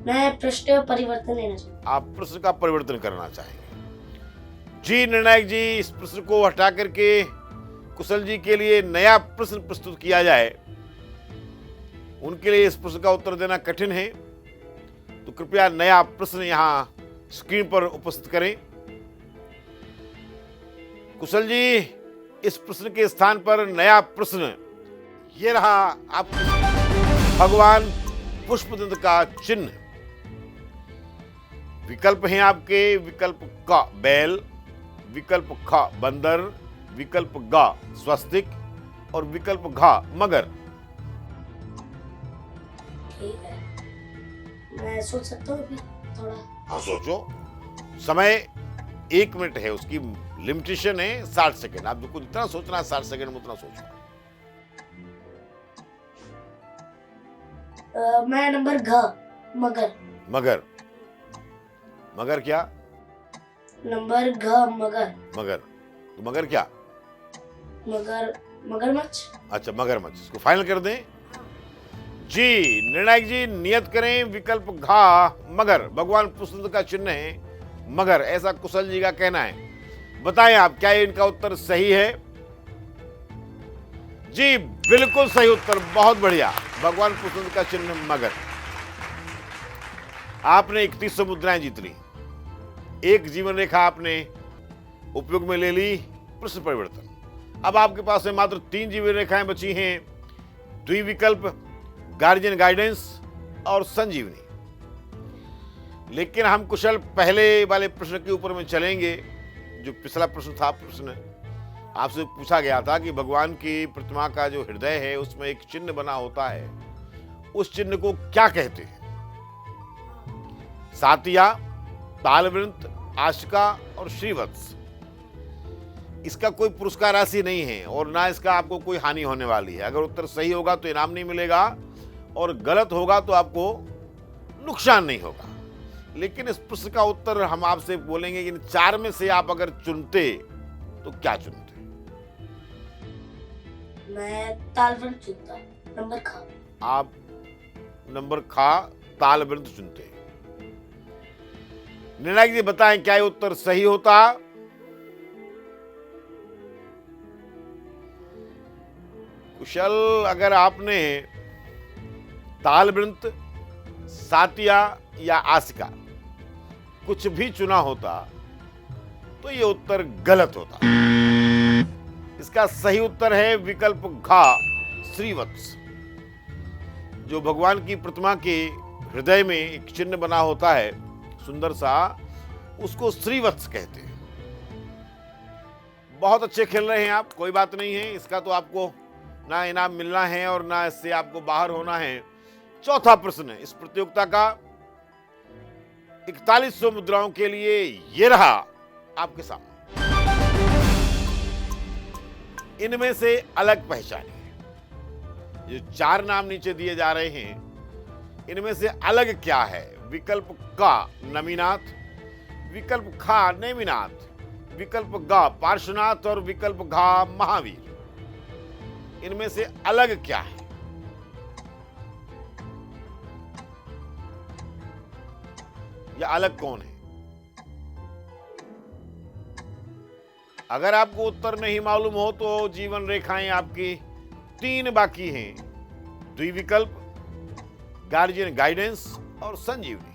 मैं प्रश्न परिवर्तन लेना चाहूँगा। आप प्रश्न का परिवर्तन करना चाहेंगे। जी निर्णायक जी, इस प्रश्न को हटा करके कुशल जी के लिए नया प्रश्न प्रस्तुत किया जाए। उनके लिए इस प्रश्न का उत्तर देना कठिन है, तो कृपया नया प्रश्न यहां स्क्रीन पर उपस्थित करें। कुशल जी, इस प्रश्न के स्थान पर नया प्रश्न ये रहा। आप भगवान पुष्पदंत का चिन्ह। विकल्प हैं आपके। विकल्प क बैल, विकल्प ख बंदर, विकल्प ग स्वस्तिक और विकल्प घ मगर। ठीक है, मैं सोच सकता हूँ अभी थोड़ा। हाँ सोचो। समय 1 मिनट है, उसकी लिमिटेशन है 60 सेकंड। आप जो जितना सोचना है 60 सेकंड में उतना सोचो। मैं नंबर घ मगर। मगर। मगर क्या? नंबर घ मगर। मगर। तो मगर क्या? मगर मगरमच्छ। अच्छा मगरमच्छ। इसको फाइनल कर दें। जी निर्णायक जी, नियत करें। विकल्प घा मगर भगवान पुष्पदंत का चिन्ह है। मगर ऐसा कुशल जी का कहना है। बताएं आप, क्या इनका उत्तर सही है? जी बिल्कुल सही उत्तर। बहुत बढ़िया। भगवान पुष्पदंत का चिन्ह मगर। आपने 3100 मुद्राएं जीत ली। एक जीवन रेखा आपने उपयोग में ले ली। प्रश्न परिवर्तन। अब आपके पास में मात्र 3 जीवन रेखाएं बची हैं। द्विविकल्प, गार्जियन गाइडेंस और संजीवनी। लेकिन हम कुशल पहले वाले प्रश्न के ऊपर में चलेंगे। जो पिछला प्रश्न था, प्रश्न आपसे पूछा गया था कि भगवान की प्रतिमा का जो हृदय है उसमें एक चिन्ह बना होता है, उस चिन्ह को क्या कहते हैं? सातिया, तालवृंत, आशिका और श्रीवत्स। इसका कोई पुरस्कार राशि नहीं है और ना इसका आपको कोई हानि होने वाली है। अगर उत्तर सही होगा तो इनाम नहीं मिलेगा और गलत होगा तो आपको नुकसान नहीं होगा। लेकिन इस प्रश्न का उत्तर हम आपसे बोलेंगे कि इन 4 में से आप अगर चुनते तो क्या चुनते? मैं तालवृंत चुनता। नंबर खा। आप नंबर खा तालवृंत चुनते। निर्णायक जी बताएं, क्या ये उत्तर सही होता? कुशल, अगर आपने तालवृंत, सातिया या आसिका कुछ भी चुना होता तो ये उत्तर गलत होता। इसका सही उत्तर है विकल्प घा श्रीवत्स। जो भगवान की प्रतिमा के हृदय में एक चिन्ह बना होता है सुंदर सा, उसको श्रीवत्स कहते हैं। बहुत अच्छे खेल रहे हैं आप, कोई बात नहीं है। इसका तो आपको ना इनाम मिलना है और ना इससे आपको बाहर होना है। चौथा प्रश्न इस प्रतियोगिता का 4100 मुद्राओं के लिए ये रहा आपके सामने। इनमें से अलग पहचानिए। जो 4 नाम नीचे दिए जा रहे हैं, इनमें से अलग क्या है? विकल्प का नमीनाथ, विकल्प खा नेमिनाथ, विकल्प ग पार्श्वनाथ और विकल्प घा महावीर। इनमें से अलग क्या है? या अलग कौन है? अगर आपको उत्तर नहीं मालूम हो तो जीवन रेखाएं आपकी 3 बाकी हैं। द्विविकल्प, गार्जियन गाइडेंस और संजीवनी।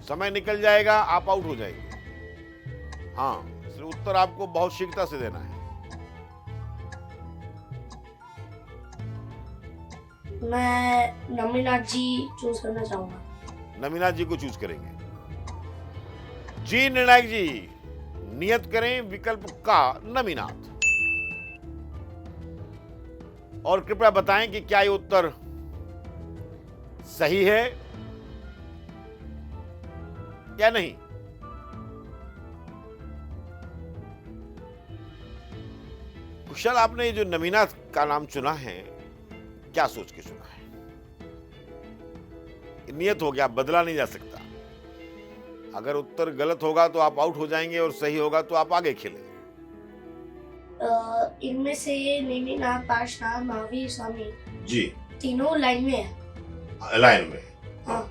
समय निकल जाएगा, आप आउट हो जाएंगे। हाँ, इसलिए उत्तर आपको बहुत शीघ्रता से देना है। मैं नमीनाथ जी चूज करना चाहूंगा। नमीनाथ जी को चूज करेंगे। जी निर्णायक जी, नियत करें विकल्प का नमीनाथ और कृपया बताएं कि क्या ये उत्तर सही है या नहीं? कुशल, आपने ये जो नमीनाथ का नाम चुना है, क्या सोच के चुना है? नियत हो गया, बदला नहीं जा सकता। अगर उत्तर गलत होगा तो आप आउट हो जाएंगे और सही होगा तो आप आगे खेलेंगे। इनमें से ये नेमिनाथ, पार्श्वनाथ, महावीर, स्वामी जी, तीनों लाइन में है। लाइन में। हाँ,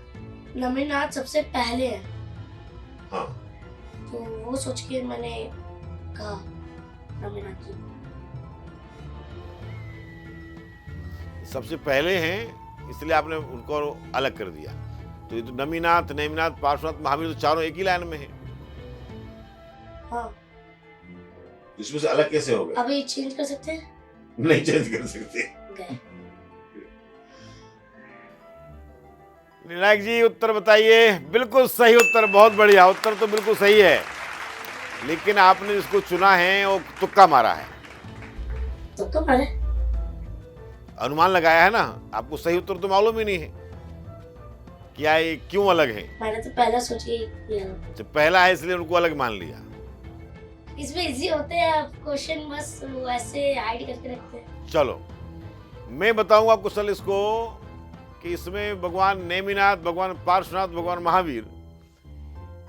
नमीनाथ सबसे पहले है, हाँ, तो वो सोच के मैंने कहा नमीनाथ जी। सबसे पहले हैं इसलिए आपने उनको अलग कर दिया। तो ये तो नमीनाथ, नेमिनाथ, पार्श्वनाथ, महावीर तो चारों एक ही लाइन में है। हाँ, इसमें से अलग कैसे हो गए? अब ये चेंज कर सकते हैं? नहीं चेंज कर सकते। गए। निर्णायक जी उत्तर बताइए। बिल्कुल सही उत्तर, बहुत बढ़िया उत्तर, तो बिल्कुल सही है, लेकिन आपने जिसको चुना है वो तुक्का मारा है, तुक्का मारे? अनुमान लगाया है ना। आपको सही उत्तर तो मालूम ही नहीं है, क्या ये क्यों अलग है? मैंने तो पहला सोच के किया। तो पहला है इसलिए उनको अलग मान लिया। इसमें इजी होते हैं क्वेश्चन, बस वैसे हाइड करके रखते हैं। चलो मैं बताऊंगा कुशल इसको कि इसमें भगवान नेमिनाथ, भगवान पार्श्वनाथ, भगवान महावीर,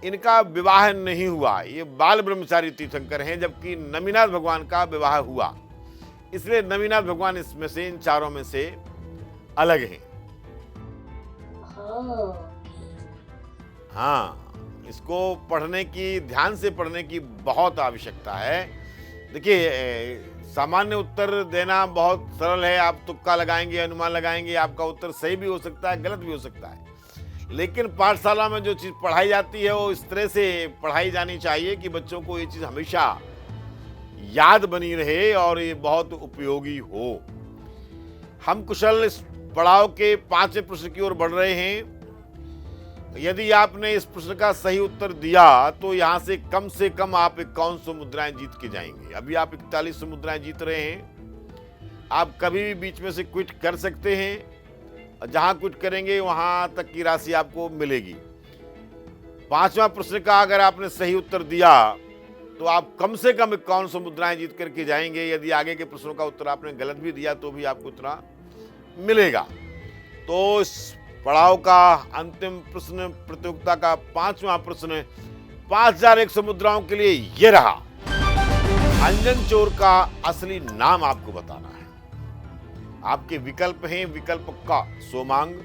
इनका विवाह नहीं हुआ, ये बाल ब्रह्मचारी तीर्थंकर हैं, जबकि नमीनाथ भगवान का विवाह हुआ, इसलिए नमीनाथ भगवान इसमें से, इन चारों में से अलग हैं। हाँ, इसको पढ़ने की, ध्यान से पढ़ने की बहुत आवश्यकता है। देखिए, सामान्य उत्तर देना बहुत सरल है, आप तुक्का लगाएंगे, अनुमान लगाएंगे, आपका उत्तर सही भी हो सकता है, गलत भी हो सकता है, लेकिन पाठशाला में जो चीज़ पढ़ाई जाती है वो इस तरह से पढ़ाई जानी चाहिए कि बच्चों को ये चीज़ हमेशा याद बनी रहे और ये बहुत उपयोगी हो। हम कुशल इस पड़ाव के 5वें प्रश्न की ओर बढ़ रहे हैं। यदि आपने इस प्रश्न का सही उत्तर दिया तो यहाँ से कम आप 5100 मुद्राएं जीत के जाएंगे। अभी आप 4100 मुद्राएं जीत रहे हैं। आप कभी भी बीच में से क्विट कर सकते हैं, जहां क्विट करेंगे वहां तक की राशि आपको मिलेगी। 5वां प्रश्न का अगर आपने सही उत्तर दिया तो आप कम से कम 5100 मुद्राएं जीत करके जाएंगे। यदि आगे के प्रश्नों का उत्तर आपने गलत भी दिया तो भी आपको उतना मिलेगा। तो इस पड़ाव का अंतिम प्रश्न, प्रतियोगिता का 5वां प्रश्न 5100 मुद्राओं के लिए ये रहा। अंजन चोर का असली नाम आपको बताना है। आपके विकल्प हैं, विकल्प क सोमांग,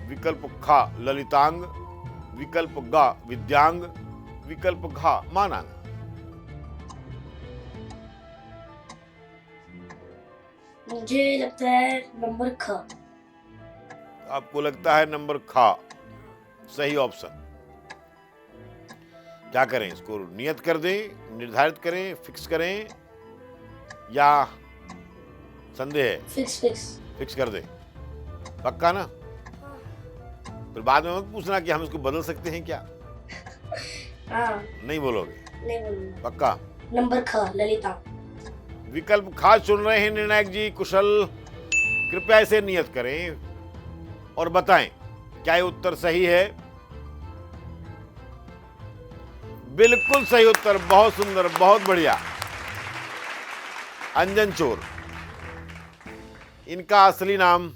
विकल्प ख ललितांग, विकल्प ग विद्यांग, विकल्प घ मानांग। मुझे लगता है नंबर ख। आपको लगता है नंबर ख सही ऑप्शन? क्या करें, इसको नियत कर दें, निर्धारित करें, फिक्स करें या संदेह है? फिक्स कर दें। पक्का ना? फिर बाद में मत पूछना कि हम इसको बदल सकते हैं क्या। हाँ, नहीं बोलोगे? नहीं बोलूंगा। पक्का? नंबर ख ललिता। विकल्प खास चुन रहे हैं निर्णायक जी कुशल। कृपया इसे नियत करें और बताएं क्या ये उत्तर सही है? बिल्कुल सही उत्तर, बहुत सुंदर, बहुत बढ़िया। अंजन चोर, इनका असली नाम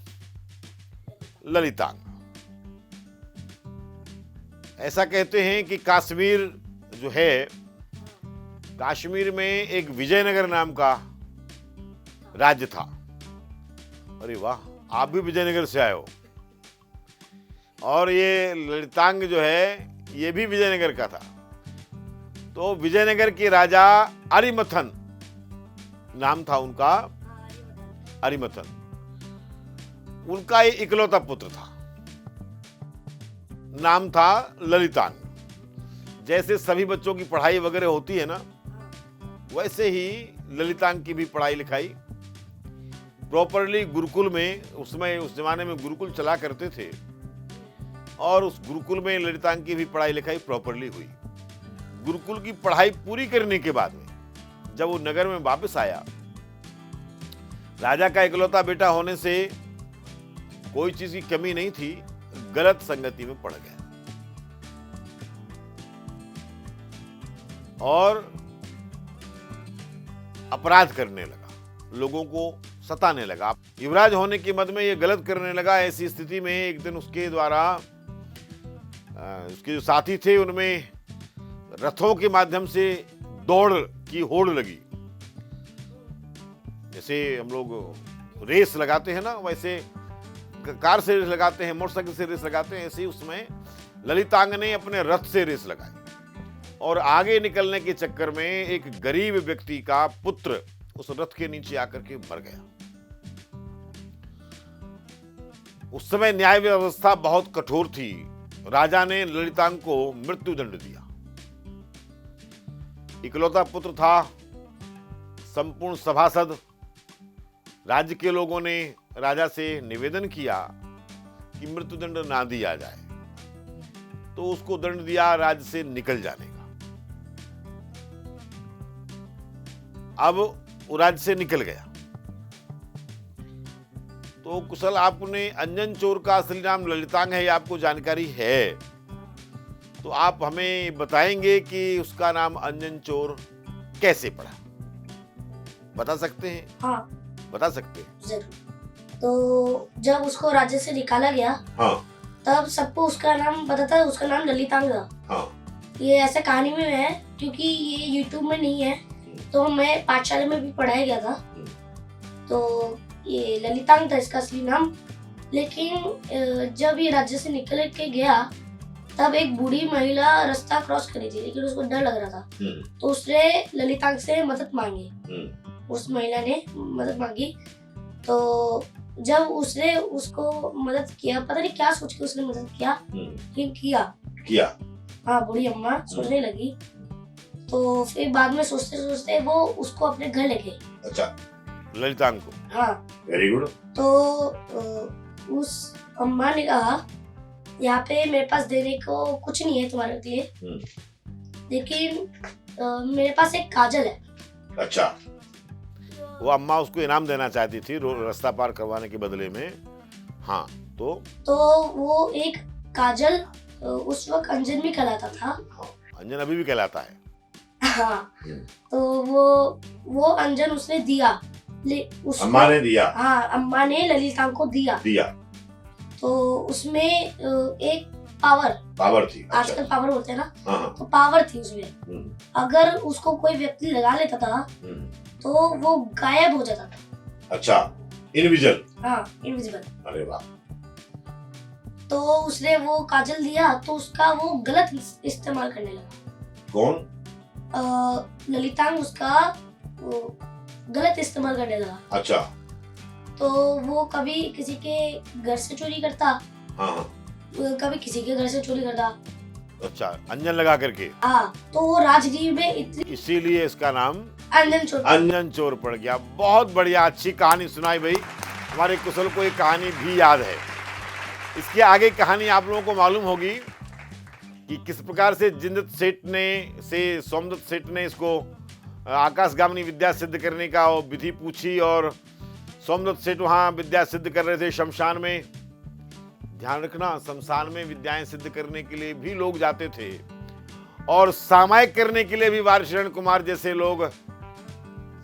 ललितांग। ऐसा कहते हैं कि कश्मीर जो है, कश्मीर में एक विजयनगर नाम का राज्य था। अरे वाह, आप भी विजयनगर से आए हो। और ये ललितांग जो है ये भी विजयनगर का था। तो विजयनगर के राजा अरिमथन नाम था उनका, अरिमथन। उनका ये इकलौता पुत्र था, नाम था ललितांग। जैसे सभी बच्चों की पढ़ाई वगैरह होती है ना, वैसे ही ललितांग की भी पढ़ाई लिखाई प्रॉपरली गुरुकुल में, उसमें उस जमाने में गुरुकुल चला करते थे, और उस गुरुकुल में ललितांग की भी पढ़ाई लिखाई प्रॉपरली हुई। गुरुकुल की पढ़ाई पूरी करने के बाद में जब वो नगर में वापस आया, राजा का इकलौता बेटा होने से कोई चीज की कमी नहीं थी, गलत संगति में पड़ गया। और अपराध करने लगा, लोगों को सताने लगा। युवराज होने की मद में ये गलत करने लगा। ऐसी स्थिति में एक दिन उसके द्वारा उसके जो साथी थे उनमें रथों के माध्यम से दौड़ की होड़ लगी। जैसे हम लोग रेस लगाते हैं ना, वैसे कार से रेस लगाते हैं, मोटरसाइकिल से रेस लगाते हैं, ऐसे ही उसमें ललितांग ने अपने रथ से रेस लगाई और आगे निकलने के चक्कर में एक गरीब व्यक्ति का पुत्र उस रथ के नीचे आकर के मर गया। उस समय न्याय व्यवस्था बहुत कठोर थी। राजा ने ललितांग को मृत्युदंड दिया। इकलौता पुत्र था, संपूर्ण सभासद। राज्य के लोगों ने राजा से निवेदन किया कि मृत्युदंड ना दिया जाए, तो उसको दंड दिया राज्य से निकल जाने का। अब वो राज्य से निकल गया। तो कुशल, आपने अंजन चोर का असली नाम ललितांग है, आपको जानकारी है, तो आप हमें बताएंगे कि उसका नाम अंजन चोर कैसे पड़ा? बता सकते हैं? हाँ, बता सकते हैं। जरूर। तो जब उसको राज्य से निकाला गया, हाँ, तब सबको उसका नाम पता था, उसका नाम ललितांग था। हाँ, ये ऐसे कहानी में है, क्योंकि ये यूट्यूब में नहीं है, तो मैं पाठशाला में भी पढ़ाया गया था। तो ये ललितांग था इसका असली नाम। लेकिन जब ये राज्य से निकल के गया, तब एक बूढ़ी महिला रास्ता क्रॉस करी थी, लेकिन उसको डर लग रहा था, तो उसने ललितांग से मदद मांगी। उस महिला ने मदद मांगी, तो जब उसने उसको मदद किया, पता नहीं क्या सोच के उसने मदद किया, लेकिन किया। हाँ, बूढ़ी अम्मा सोचने लगी, तो फिर बाद में सोचते सोचते वो उसको अपने घर ले गए। अच्छा, ललितांग को? हाँ, वेरी गुड। तो उस अम्मा ने कहा, यहाँ पे मेरे पास देने को कुछ नहीं है तुम्हारे लिए, लेकिन मेरे पास एक काजल है। अच्छा। वो अम्मा उसको इनाम देना चाहती थी रास्ता पार करवाने के बदले में। हाँ, तो वो एक काजल उस वक्त अंजन भी कहलाता था। अंजन अभी भी कहलाता है। हाँ, तो वो अंजन उसने दिया। अम्मा ने दिया? हाँ, अम्मा ने ललितांग को दिया। तो उसमें एक पावर थी। आजकल पावर होते हैं ना, तो पावर थी उसमें। अगर उसको कोई व्यक्ति लगा लेता था, तो वो गायब हो जाता था। अच्छा, इनविजिबल? हाँ, इनविजिबल। अरे वाह। तो उसने वो काजल दिया, तो उसका वो गलत इस्तेमाल करने लगा। कौन? ललितांग उसका गलत इस्तेमाल करने लगा। अच्छा। तो वो कभी किसी के घर से चोरी करता, कभी किसी के घर से चोरी करता। अच्छा, अंजन लगा करके। हाँ, तो वो राजगीर में इसीलिए इसका नाम अंजन चोर पड़ गया। बहुत बढ़िया, अच्छी कहानी सुनाई भाई। हमारे कुशल को एक कहानी भी याद है। इसके आगे कहानी आप लोगों को मालूम होगी कि किस प्रकार से सोमदत्त सेठ ने इसको आकाशगामिनी विद्या सिद्ध करने का विधि पूछी, और सोमदत्त सेठ वहाँ विद्या सिद्ध कर रहे थे शमशान में। ध्यान रखना, शमशान में विद्याएं सिद्ध करने के लिए भी लोग जाते थे, और सामायिक करने के लिए भी वारिशरण कुमार जैसे लोग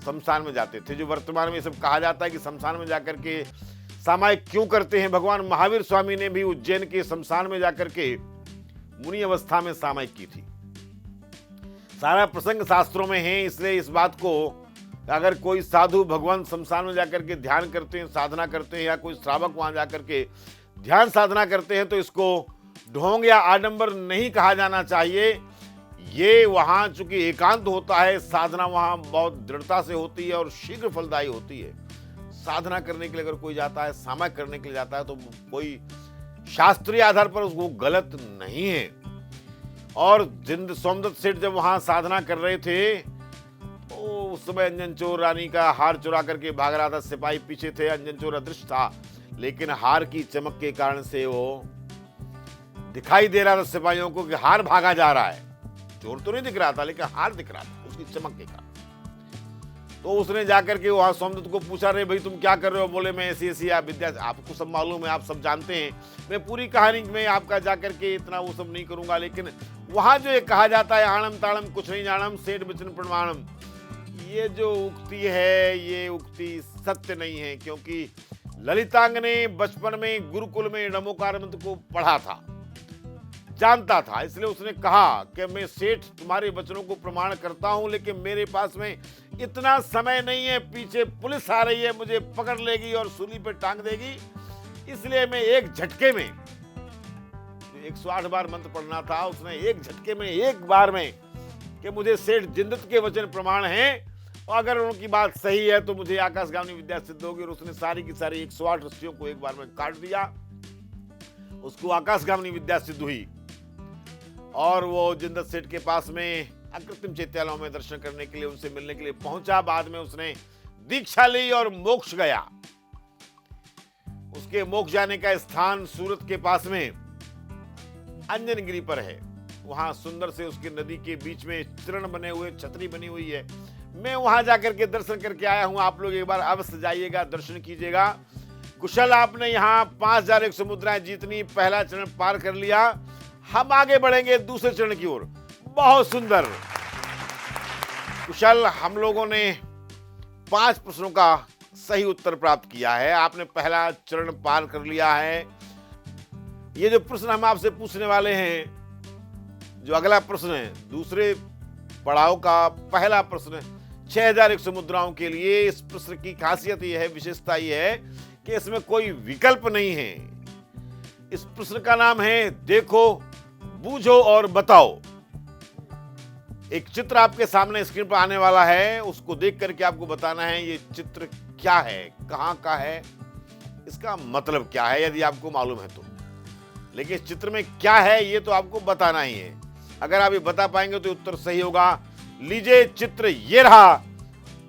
शमशान में जाते थे। जो वर्तमान में सब कहा जाता है कि शमशान में जाकर के सामायिक क्यों करते हैं, भगवान महावीर स्वामी ने भी उज्जैन के शमशान में जाकर के मुनि अवस्था में सामायिक की थी। सारा प्रसंग शास्त्रों में है, इसलिए इस बात को अगर कोई साधु भगवान शमशान में जाकर के ध्यान करते हैं, साधना करते हैं, या कोई श्रावक वहां जाकर के ध्यान साधना करते हैं, तो इसको ढोंग या आडंबर नहीं कहा जाना चाहिए। ये वहां चूंकि एकांत होता है, साधना वहां बहुत दृढ़ता से होती है और शीघ्र फलदायी होती है। साधना करने के लिए अगर कोई जाता है, सामायिक करने के लिए जाता है, तो कोई शास्त्रीय आधार पर उसको गलत नहीं है। और सोमदत्त सेठ जब वहां साधना कर रहे थे, तो उस समय अंजन चोर रानी का हार चुरा करके भाग रहा था। सिपाही पीछे थे, अंजन चोर अदृश्य था, लेकिन हार की चमक के कारण से वो दिखाई दे रहा था सिपाहियों को कि हार भागा जा रहा है। चोर तो नहीं दिख रहा था, लेकिन हार दिख रहा था उसकी चमक के कारण। तो उसने जाकर के वहाँ सोमदत्त को पूछा, रे भाई तुम क्या कर रहे हो? बोले मैं ऐसी ऐसी आप विद्या, आपको सब मालूम है, आप सब जानते हैं, मैं पूरी कहानी में आपका जाकर के इतना वो सब नहीं करूँगा, लेकिन वहाँ जो ये कहा जाता है आणम ताणम कुछ नहीं जानम सेठ बचन प्रमाणम, ये जो उक्ति है ये उक्ति सत्य नहीं है, क्योंकि ललितांग ने बचपन में गुरुकुल में नमोकार मंत्र को पढ़ा था, जानता था, इसलिए उसने कहा कि मैं सेठ तुम्हारे वचनों को प्रमाण करता हूं, लेकिन मेरे पास में इतना समय नहीं है, पीछे पुलिस आ रही है, मुझे पकड़ लेगी और सूली पे टांग देगी, इसलिए मैं एक झटके में 108 बार मंत्र पढ़ना था, उसने एक झटके में एक बार में कि मुझे सेठ जिंदत के वचन प्रमाण हैं और अगर उनकी बात सही है तो मुझे आकाशगामी विद्या सिद्ध होगी, और उसने सारी की सारी 108 रस्सियों को एक बार में काट दिया, उसको आकाशगामी विद्या सिद्ध हुई और वो जिंदत सेठ के पास में अकृत्रिम चैत्यालयों में दर्शन करने के लिए, उनसे मिलने के लिए पहुंचा। बाद में उसने दीक्षा ली और मोक्ष गया। उसके मोक्ष जाने का स्थान सूरत के पास में अंजनगिरी पर है, वहां सुंदर से उसकी नदी के बीच में चरण बने हुए, छतरी बनी हुई है। मैं वहां जाकर के दर्शन करके आया हूं, आप लोग एक बार अवश्य जाइएगा, दर्शन कीजिएगा। कुशल आपने यहाँ 5100 मुद्राएं जीतनी, पहला चरण पार कर लिया, हम आगे बढ़ेंगे दूसरे चरण की ओर। बहुत सुंदर कुशल, हम लोगों ने 5 प्रश्नों का सही उत्तर प्राप्त किया है, आपने पहला चरण पार कर लिया है। ये जो प्रश्न हम आपसे पूछने वाले हैं, जो अगला प्रश्न है दूसरे पड़ाव का पहला प्रश्न 6100 मुद्राओं के लिए, इस प्रश्न की खासियत यह है, विशेषता यह है कि इसमें कोई विकल्प नहीं है। इस प्रश्न का नाम है देखो, बूझो और बताओ। एक चित्र आपके सामने स्क्रीन पर आने वाला है, उसको देख करके आपको बताना है ये चित्र क्या है, कहां का है, इसका मतलब क्या है, यदि आपको मालूम है तो। लेकिन इस चित्र में क्या है ये तो आपको बताना ही है। अगर आप ये बता पाएंगे तो उत्तर सही होगा। लीजिए चित्र ये रहा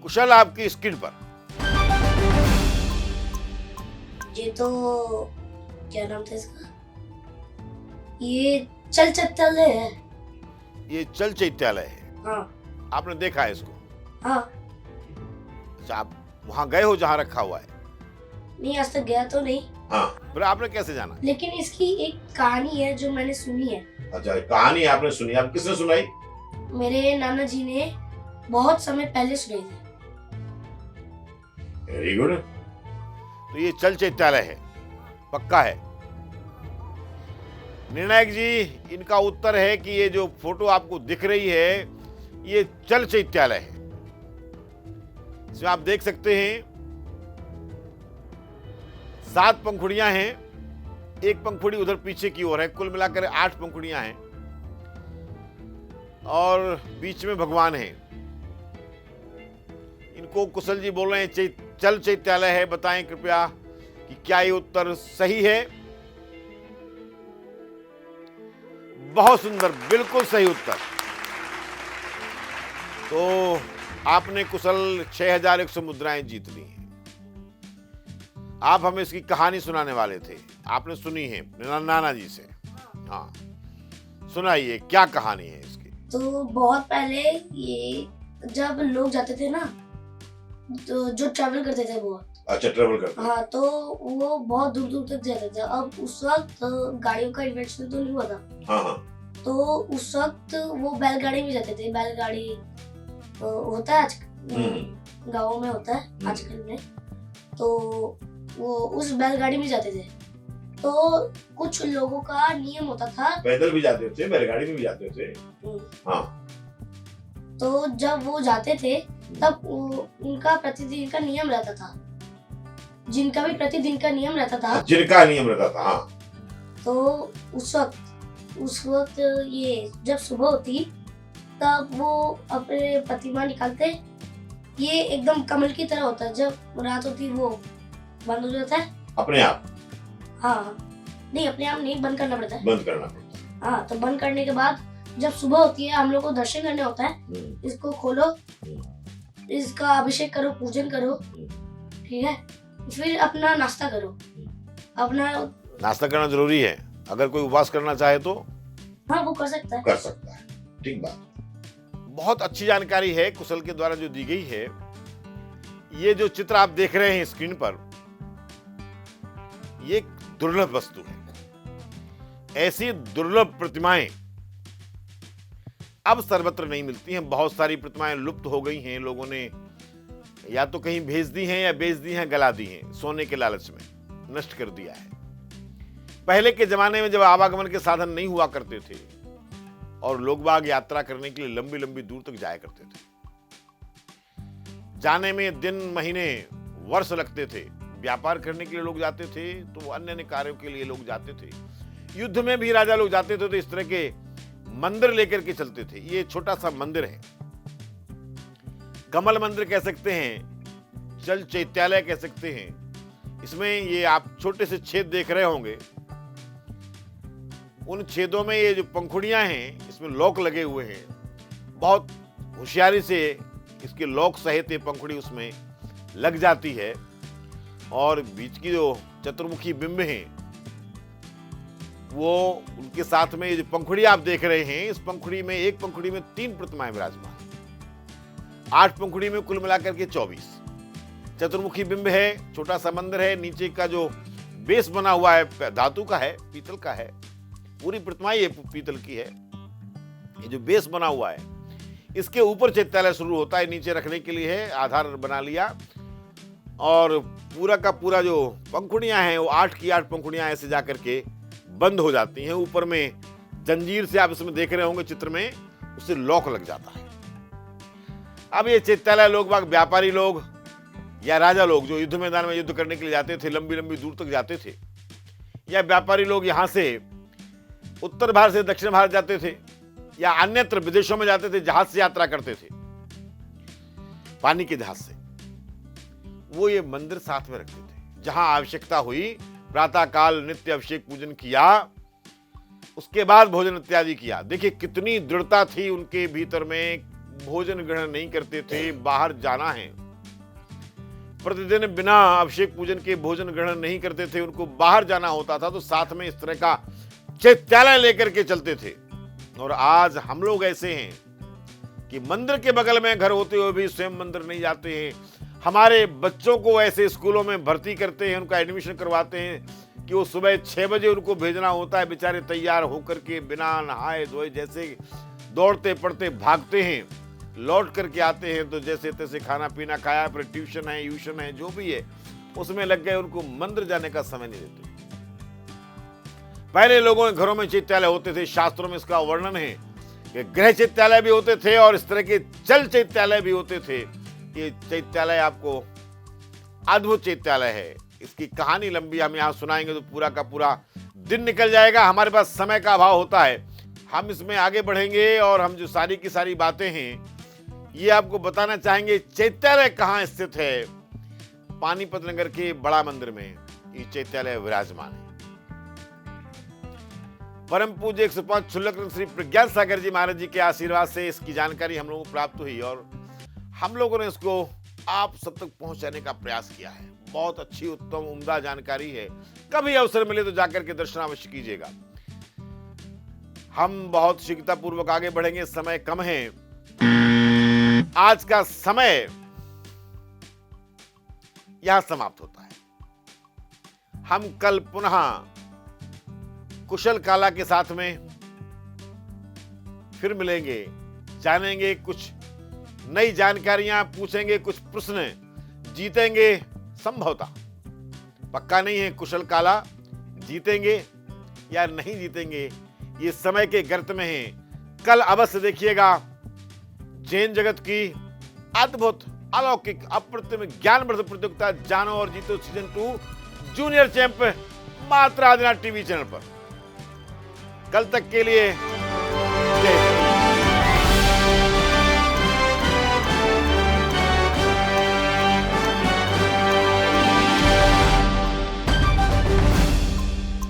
कुशल आपकी स्क्रीन पर। ये तो क्या नाम था इसका, ये चल चैत्यालय है। ये चल चैत्यालय है। हाँ। आपने देखा है इसको? हाँ। अच्छा, आप वहां गए हो जहां रखा हुआ है? नहीं, आज तक गया तो नहीं। हाँ, फिर आपने कैसे जाना? लेकिन इसकी एक कहानी है जो मैंने सुनी है। अच्छा, कहानी आपने सुनी, आप किसने सुनाई? मेरे नाना जी ने बहुत समय पहले सुनाई थी। Very good. तो ये चल चैत्यालय है, पक्का है। निर्णायक जी, इनका उत्तर है कि ये जो फोटो आपको दिख रही है ये चल चैत्यालय है। इसमें आप देख सकते हैं 7 पंखुड़ियां हैं, एक पंखुड़ी उधर पीछे की ओर है, कुल मिलाकर 8 पंखुड़ियां हैं और बीच में भगवान हैं। इनको कुशल जी बोल रहे हैं चल चैत्यालय है, बताएं कृपया कि क्या ये उत्तर सही है? बहुत सुंदर, बिल्कुल सही उत्तर। तो आपने कुशल 6100 मुद्राएं जीत ली हैं। आप हमें इसकी कहानी सुनाने वाले थे, आपने सुनी है नाना जी से। हाँ, सुनाइए क्या कहानी है इसकी। तो बहुत पहले ये जब लोग जाते थे ना, तो जो ट्रैवल करते थे वो, अच्छा ट्रैवल करते, हाँ, तो वो बहुत दूर दूर तक जाते थे। अब उस वक्त गाड़ियों का इन्वेंशन तो नहीं हुआ था। हाँ हाँ। तो उस वक्त वो बैलगाड़ी में जाते थे। बैलगाड़ी होता है आज गाँव में, होता है आजकल में, तो वो उस बैलगाड़ी में जाते थे। तो कुछ लोगों का नियम होता था, पैदल भी जाते थे, बैलगाड़ी में भी जाते थे। हाँ। तो जब वो जाते थे तब उनका प्रतिदिन का नियम रहता था, जिनका भी प्रतिदिन का नियम रहता था, जिनका नियम रहता था। हाँ। तो उस वक्त ये जब सुबह होती तब वो अपने प्रतिमा निकालते। ये एकदम कमल की तरह होता है, जब रात होती वो बंद हो जाता है अपने आप। हाँ, नहीं अपने आप नहीं, बंद करना पड़ता है। बंद करना पड़ता है। हाँ, तो बंद करने के बाद जब सुबह होती है, हम लोग को दर्शन करने होता है। इसको खोलो, इसका अभिषेक करो, पूजन करो, ठीक है, फिर अपना नाश्ता करो। अपना नाश्ता करना जरूरी है, अगर कोई उपवास करना चाहे तो हाँ वो कर सकता है। कर सकता है, ठीक बात। बहुत अच्छी जानकारी है कुशल के द्वारा जो दी गई है। ये जो चित्र आप देख रहे हैं स्क्रीन पर, ये एक दुर्लभ वस्तु है। ऐसी दुर्लभ प्रतिमाएं अब सर्वत्र नहीं मिलती हैं। बहुत सारी प्रतिमाएं लुप्त हो गई हैं, लोगों ने या तो कहीं भेज दी हैं या बेच दी हैं, गला दी हैं, सोने के लालच में नष्ट कर दिया है। पहले के जमाने में जब आवागमन के साधन नहीं हुआ करते थे और लोग बाग यात्रा करने के लिए लंबी लंबी दूर तक जाया करते थे, जाने में दिन महीने वर्ष लगते थे, व्यापार करने के लिए लोग जाते थे, तो अन्य अन्य कार्यों के लिए लोग जाते थे, युद्ध में भी राजा लोग जाते थे, तो इस तरह के मंदिर लेकर के चलते थे। ये छोटा सा मंदिर है, कमल मंदिर कह सकते हैं, जल चैत्यालय कह सकते हैं। इसमें ये आप छोटे से छेद देख रहे होंगे, उन छेदों में ये जो पंखुड़ियां हैं, इसमें लॉक लगे हुए हैं। बहुत होशियारी से इसके लॉक सहित ये पंखुड़ी उसमें लग जाती है और बीच की जो चतुर्मुखी बिंब हैं, वो उनके साथ में ये जो पंखुड़ी आप देख रहे हैं, इस पंखुड़ी में, एक पंखुड़ी में 3 प्रतिमाएं विराजमान, 8 पंखुड़ी में कुल मिलाकर के 24 चतुर्मुखी बिंब है। छोटा सा मंदिर है, नीचे का जो बेस बना हुआ है धातु का है, पीतल का है, पूरी प्रतिमा ये पीतल की है। ये जो बेस बना हुआ है, इसके ऊपर चैत्यालय शुरू होता है, नीचे रखने के लिए है, आधार बना लिया। और पूरा का पूरा जो पंखुड़ियां हैं, वो 8 की 8 पंखुड़ियां ऐसे जाकर के बंद हो जाती हैं। ऊपर में जंजीर से आप इसमें देख रहे होंगे चित्र में, उससे लॉक लग जाता है। अब ये चैत्यालय लोग बाग, व्यापारी लोग या राजा लोग जो युद्ध मैदान में युद्ध करने के लिए जाते थे, लंबी लंबी दूर तक जाते थे, या व्यापारी लोग यहाँ से उत्तर भारत से दक्षिण भारत जाते थे या अन्यत्र विदेशों में जाते थे, जहाज से यात्रा करते थे, पानी के जहाज से, वो ये मंदिर साथ में रखते थे। जहां आवश्यकता हुई प्रातः काल नित्य अभिषेक पूजन किया, उसके बाद भोजन इत्यादि किया। देखिए कितनी दृढ़ता थी उनके भीतर में, भोजन ग्रहण नहीं करते थे, बाहर जाना है, प्रतिदिन बिना अभिषेक पूजन के भोजन ग्रहण नहीं करते थे, उनको बाहर जाना होता था तो साथ में इस तरह का चैत्यालय लेकर के चलते थे। और आज हम लोग ऐसे हैं कि मंदिर के बगल में घर होते हुए भी स्वयं मंदिर नहीं जाते हैं। हमारे बच्चों को ऐसे स्कूलों में भर्ती करते हैं, उनका एडमिशन करवाते हैं कि वो सुबह 6 बजे उनको भेजना होता है, बेचारे तैयार होकर के बिना नहाए धोए जैसे दौड़ते पड़ते भागते हैं, लौट करके आते हैं तो जैसे तैसे खाना पीना खाया, फिर ट्यूशन है, ट्यूशन है, जो भी है उसमें लग गए, उनको मंदिर जाने का समय नहीं देते। पहले लोगों के घरों में चैत्यालय होते थे, शास्त्रों में इसका वर्णन है कि गृह चैत्यालय भी होते थे और इस तरह के चल चैत्यालय भी होते थे। ये चैत्यालय आपको अद्भुत चैत्यालय है, इसकी कहानी लंबी, हम यहाँ सुनाएंगे तो पूरा का पूरा दिन निकल जाएगा, हमारे पास समय का अभाव होता है। हम इसमें आगे बढ़ेंगे और हम जो सारी की सारी बातें हैं ये आपको बताना चाहेंगे। चैत्यालय कहाँ स्थित है? पानीपत नगर के बड़ा मंदिर में ये चैत्यालय विराजमान है। परम पूज्य 105 क्षुल्लक श्री प्रज्ञान सागर जी महाराज जी के आशीर्वाद से इसकी जानकारी हम लोगों को प्राप्त हुई और हम लोगों ने इसको आप सब तक पहुंचाने का प्रयास किया है। बहुत अच्छी, उत्तम, उम्दा जानकारी है। कभी अवसर मिले तो जाकर के दर्शन अवश्य कीजिएगा। हम बहुत शीघ्रता पूर्वक आगे बढ़ेंगे, समय कम है। आज का समय यहां समाप्त होता है। हम कल पुनः कुशल काला के साथ में फिर मिलेंगे, जानेंगे कुछ नई जानकारियां, पूछेंगे कुछ प्रश्न, जीतेंगे संभवतः, पक्का नहीं है कुशल काला जीतेंगे या नहीं जीतेंगे, ये समय के गर्त में है। कल अवश्य देखिएगा जैन जगत की अद्भुत, अलौकिक, अप्रतिम ज्ञानवर्धक प्रतियोगिता जानो और जीतो सीजन 2 जूनियर चैंप मात्र आदिनाथ टीवी चैनल पर। कल तक के लिए